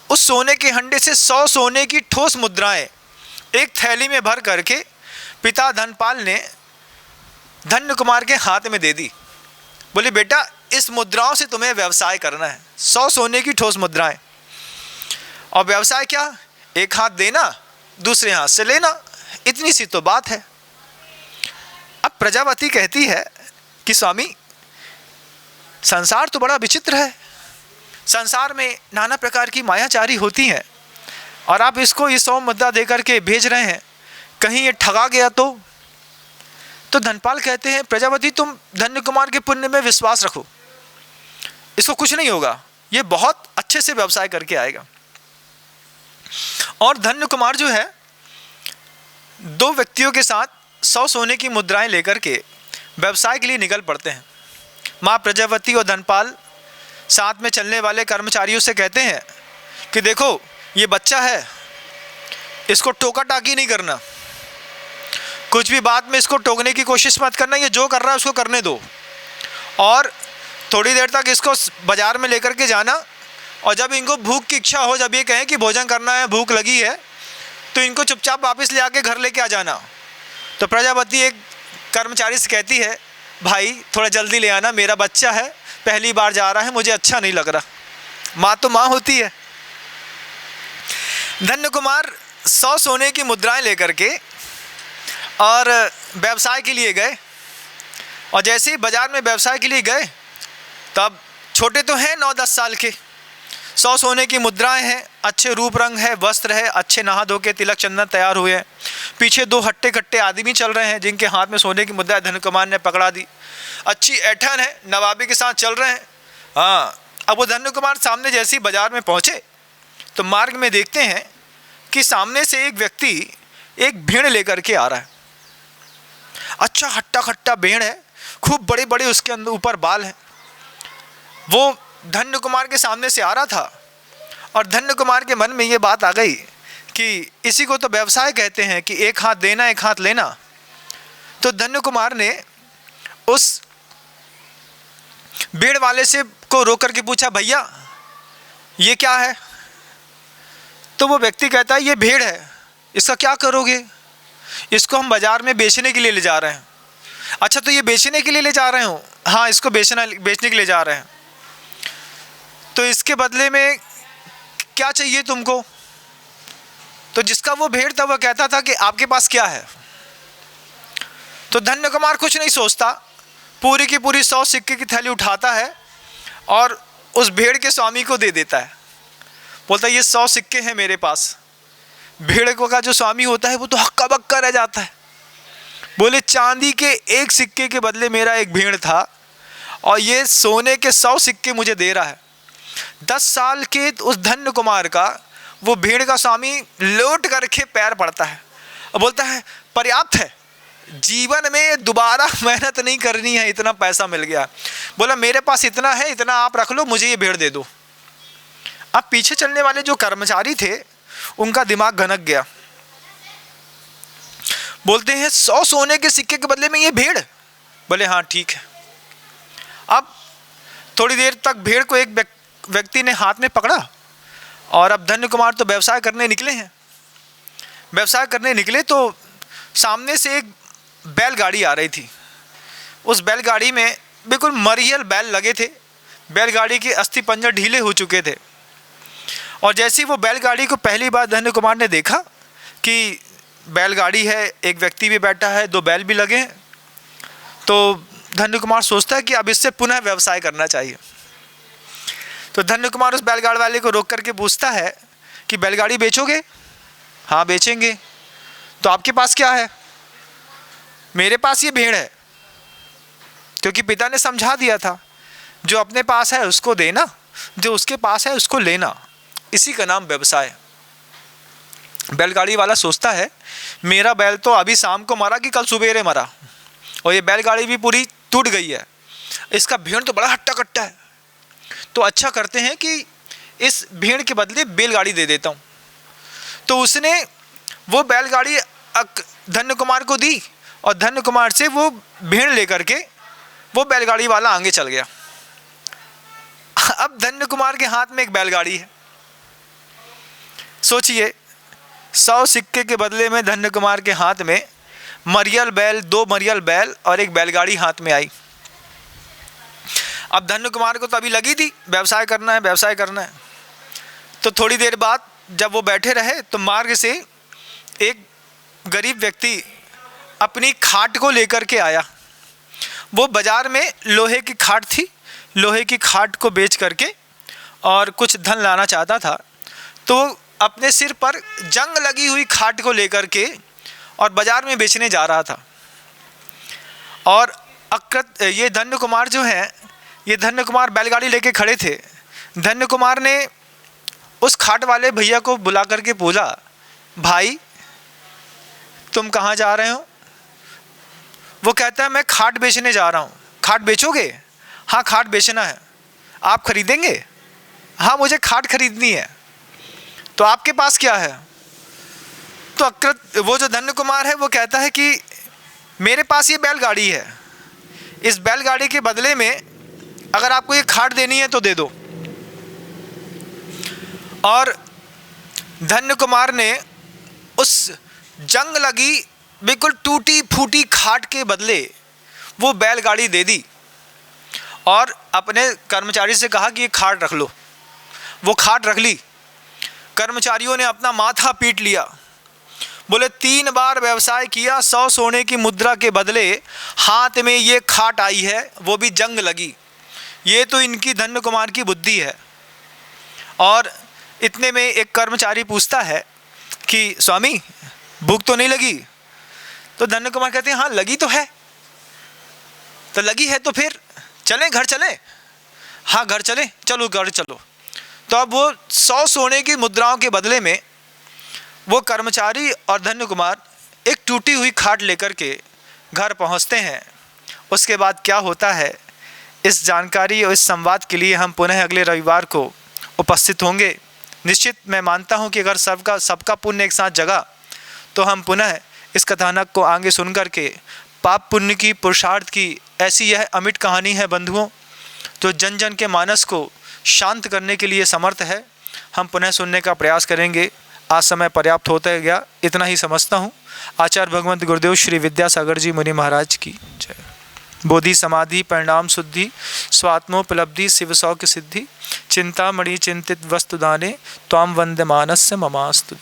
उस सोने के हंडे से 100 सोने की ठोस मुद्राएं एक थैली में भर करके पिता धनपाल ने धन्य कुमार के हाथ में दे दी। बोले बेटा इस मुद्राओं से तुम्हें व्यवसाय करना है, 100 सोने की ठोस मुद्राएं। और व्यवसाय क्या? एक हाथ देना दूसरे हाथ से लेना, इतनी सी तो बात है। अब प्रजापति कहती है कि स्वामी संसार तो बड़ा विचित्र है, संसार में नाना प्रकार की मायाचारी होती हैं और आप इसको ये 100 मुद्रा देकर के भेज रहे हैं, कहीं ये ठगा गया तो धनपाल कहते हैं प्रजापति तुम धन्य कुमार के पुण्य में विश्वास रखो, इसको कुछ नहीं होगा, ये बहुत अच्छे से व्यवसाय करके आएगा। और धन्य कुमार जो है दो व्यक्तियों के साथ 100 सोने की मुद्राएं लेकर के व्यवसाय के लिए निकल पड़ते हैं। माँ प्रजापति और धनपाल साथ में चलने वाले कर्मचारियों से कहते हैं कि देखो ये बच्चा है, इसको टोका टाकी नहीं करना, कुछ भी बात में इसको टोकने की कोशिश मत करना, ये जो कर रहा है उसको करने दो। और थोड़ी देर तक इसको बाज़ार में लेकर के जाना और जब इनको भूख की इच्छा हो, जब ये कहें कि भोजन करना है, भूख लगी है, तो इनको चुपचाप वापस ले आके घर लेके आ जाना। तो प्रजापति एक कर्मचारी से कहती है भाई थोड़ा जल्दी ले आना, मेरा बच्चा है, पहली बार जा रहा है, मुझे अच्छा नहीं लग रहा। माँ तो माँ होती है। धन्य कुमार 100 सोने की मुद्राएं लेकर के और व्यवसाय के लिए गए और जैसे ही बाज़ार में व्यवसाय के लिए गए तब छोटे तो हैं 9-10 साल के, 100 सोने की मुद्राएं हैं, अच्छे रूप रंग है, वस्त्र है, अच्छे नहा धो के तिलक चंदन तैयार हुए हैं। पीछे 2 हट्टे कट्टे आदमी चल रहे हैं जिनके हाथ में सोने की मुद्राएं धन्य कुमार ने पकड़ा दी, अच्छी ऐठन है, नवाबी के साथ चल रहे हैं। हाँ, अब वो धन्य कुमार सामने जैसे ही बाज़ार में पहुँचे तो मार्ग में देखते हैं कि सामने से एक व्यक्ति एक भेड़ लेकर के आ रहा है। अच्छा हट्टा खट्टा भेड़ है, खूब बड़े बड़े उसके अंदर ऊपर बाल हैं। वो धन्य कुमार के सामने से आ रहा था और धन्य कुमार के मन में ये बात आ गई कि इसी को तो व्यवसाय कहते हैं कि एक हाथ देना एक हाथ लेना। तो धन्य कुमार ने उस भेड़ वाले से को रोक करके पूछा भैया ये क्या है? तो वो व्यक्ति कहता है ये भेड़ है, इसका क्या करोगे? इसको हम बाज़ार में बेचने के लिए ले जा रहे हैं। अच्छा तो ये बेचने के लिए ले जा रहे हो? हाँ इसको बेचने के लिए जा रहे हैं। तो इसके बदले में क्या चाहिए तुमको? तो जिसका वो भेड़ था वो कहता था कि आपके पास क्या है? तो धन्य कुमार कुछ नहीं सोचता, पूरी की पूरी 100 सिक्के की थैली उठाता है और उस भेड़ के स्वामी को दे देता है। बोलता है ये 100 सिक्के हैं मेरे पास। भेड़ को का जो स्वामी होता है वो तो हक्का बक्का रह जाता है। बोले चांदी के 1 सिक्के के बदले मेरा एक भेड़ था और ये सोने के 100 सिक्के मुझे दे रहा है। 10 साल के उस धन्य कुमार का वो भेड़ का स्वामी लौट करके पैर पड़ता है और बोलता है पर्याप्त है, जीवन में दोबारा मेहनत नहीं करनी है, इतना पैसा मिल गया। बोला मेरे पास इतना है, इतना आप रख लो, मुझे ये भेड़ दे दो। अब पीछे चलने वाले जो कर्मचारी थे उनका दिमाग घनक गया। बोलते हैं 100 सोने के सिक्के के बदले में ये भेड़? बोले हाँ ठीक है। अब थोड़ी देर तक भेड़ को एक व्यक्ति ने हाथ में पकड़ा और अब धन्य कुमार तो व्यवसाय करने निकले हैं। व्यवसाय करने निकले तो सामने से एक बैलगाड़ी आ रही थी। उस बैलगाड़ी में बिल्कुल मरियल बैल लगे थे, बैलगाड़ी के अस्थि पंजर ढीले हो चुके थे। और जैसे ही वो बैलगाड़ी को पहली बार धन्य कुमार ने देखा कि बैलगाड़ी है, एक व्यक्ति भी बैठा है, 2 बैल भी लगे हैं, तो धन्य कुमार सोचता है कि अब इससे पुनः व्यवसाय करना चाहिए। तो धन्य कुमार उस बैलगाड़ी वाले को रोक करके पूछता है कि बैलगाड़ी बेचोगे? हाँ बेचेंगे। तो आपके पास क्या है? मेरे पास ये भेड़ है, क्योंकि पिता ने समझा दिया था जो अपने पास है उसको देना, जो उसके पास है उसको लेना, इसी का नाम व्यवसाय। बैलगाड़ी वाला सोचता है मेरा बैल तो अभी शाम को मरा कि कल सुबेरे मरा, और ये बैलगाड़ी भी पूरी टूट गई है, इसका भेड़ तो बड़ा हट्टा कट्टा है, तो अच्छा करते हैं कि इस भेड़ के बदले बैलगाड़ी दे देता हूँ। तो उसने वो बैलगाड़ी धन्य कुमार को दी और धन्य कुमार से वो भेड़ लेकर के वो बैलगाड़ी वाला आगे चल गया। अब धन्य कुमार के हाथ में एक बैलगाड़ी है। सोचिए, 100 सिक्के के बदले में धन्य कुमार के हाथ में मरियल बैल, 2 मरियल बैल और एक बैलगाड़ी हाथ में आई। अब धन्य कुमार को तो अभी लगी थी व्यवसाय करना है, व्यवसाय करना है। तो थोड़ी देर बाद जब वो बैठे रहे तो मार्ग से एक गरीब व्यक्ति अपनी खाट को लेकर के आया। वो बाजार में लोहे की खाट थी, लोहे की खाट को बेच करके और कुछ धन लाना चाहता था। तो अपने सिर पर जंग लगी हुई खाट को लेकर के और बाजार में बेचने जा रहा था। और ये धन्य कुमार जो हैं, ये धन्य कुमार बैलगाड़ी लेके खड़े थे। धन्य कुमार ने उस खाट वाले भैया को बुला करके पूछा, भाई तुम कहाँ जा रहे हो? वो कहता है मैं खाट बेचने जा रहा हूँ। खाट बेचोगे? हाँ खाट बेचना है। आप खरीदेंगे? हाँ मुझे खाट खरीदनी है। तो आपके पास क्या है? तो वो जो धन्य कुमार है वो कहता है कि मेरे पास ये बैलगाड़ी है, इस बैलगाड़ी के बदले में अगर आपको ये खाट देनी है तो दे दो। और धन्य कुमार ने उस जंग लगी बिल्कुल टूटी फूटी खाट के बदले वो बैलगाड़ी दे दी और अपने कर्मचारी से कहा कि ये खाट रख लो। वो खाट रख ली। कर्मचारियों ने अपना माथा पीट लिया, बोले 3 बार व्यवसाय किया, 100 सोने की मुद्रा के बदले हाथ में ये खाट आई है, वो भी जंग लगी। ये तो इनकी धन्य कुमार की बुद्धि है। और इतने में एक कर्मचारी पूछता है कि स्वामी भूख तो नहीं लगी? तो धन्य कुमार कहते हैं हाँ लगी तो है। तो लगी है तो फिर चलें, घर चलें? हाँ घर चलें, चलो घर चलो। तो अब वो 100 सोने की मुद्राओं के बदले में वो कर्मचारी और धन्य कुमार एक टूटी हुई खाट लेकर के घर पहुंचते हैं। उसके बाद क्या होता है, इस जानकारी और इस संवाद के लिए हम पुनः अगले रविवार को उपस्थित होंगे। निश्चित मैं मानता हूं कि अगर सबका पुण्य एक साथ जगा तो हम पुनः इस कथानक को आगे सुन करके पाप पुण्य की, पुरुषार्थ की ऐसी यह अमिट कहानी है बंधुओं, जो जन जन के मानस को शांत करने के लिए समर्थ है। हम पुनः सुनने का प्रयास करेंगे। आज समय पर्याप्त होता गया, इतना ही समझता हूँ। आचार्य भगवंत गुरुदेव श्री विद्यासागर जी मुनि महाराज की जय। बोधि समाधि परिणाम शुद्धि स्वात्मोपलब्धि शिव सौख्य सिद्धि चिंतामणि चिंतित वस्तुदाने त्वाम वंदमानस्य ममास्तु।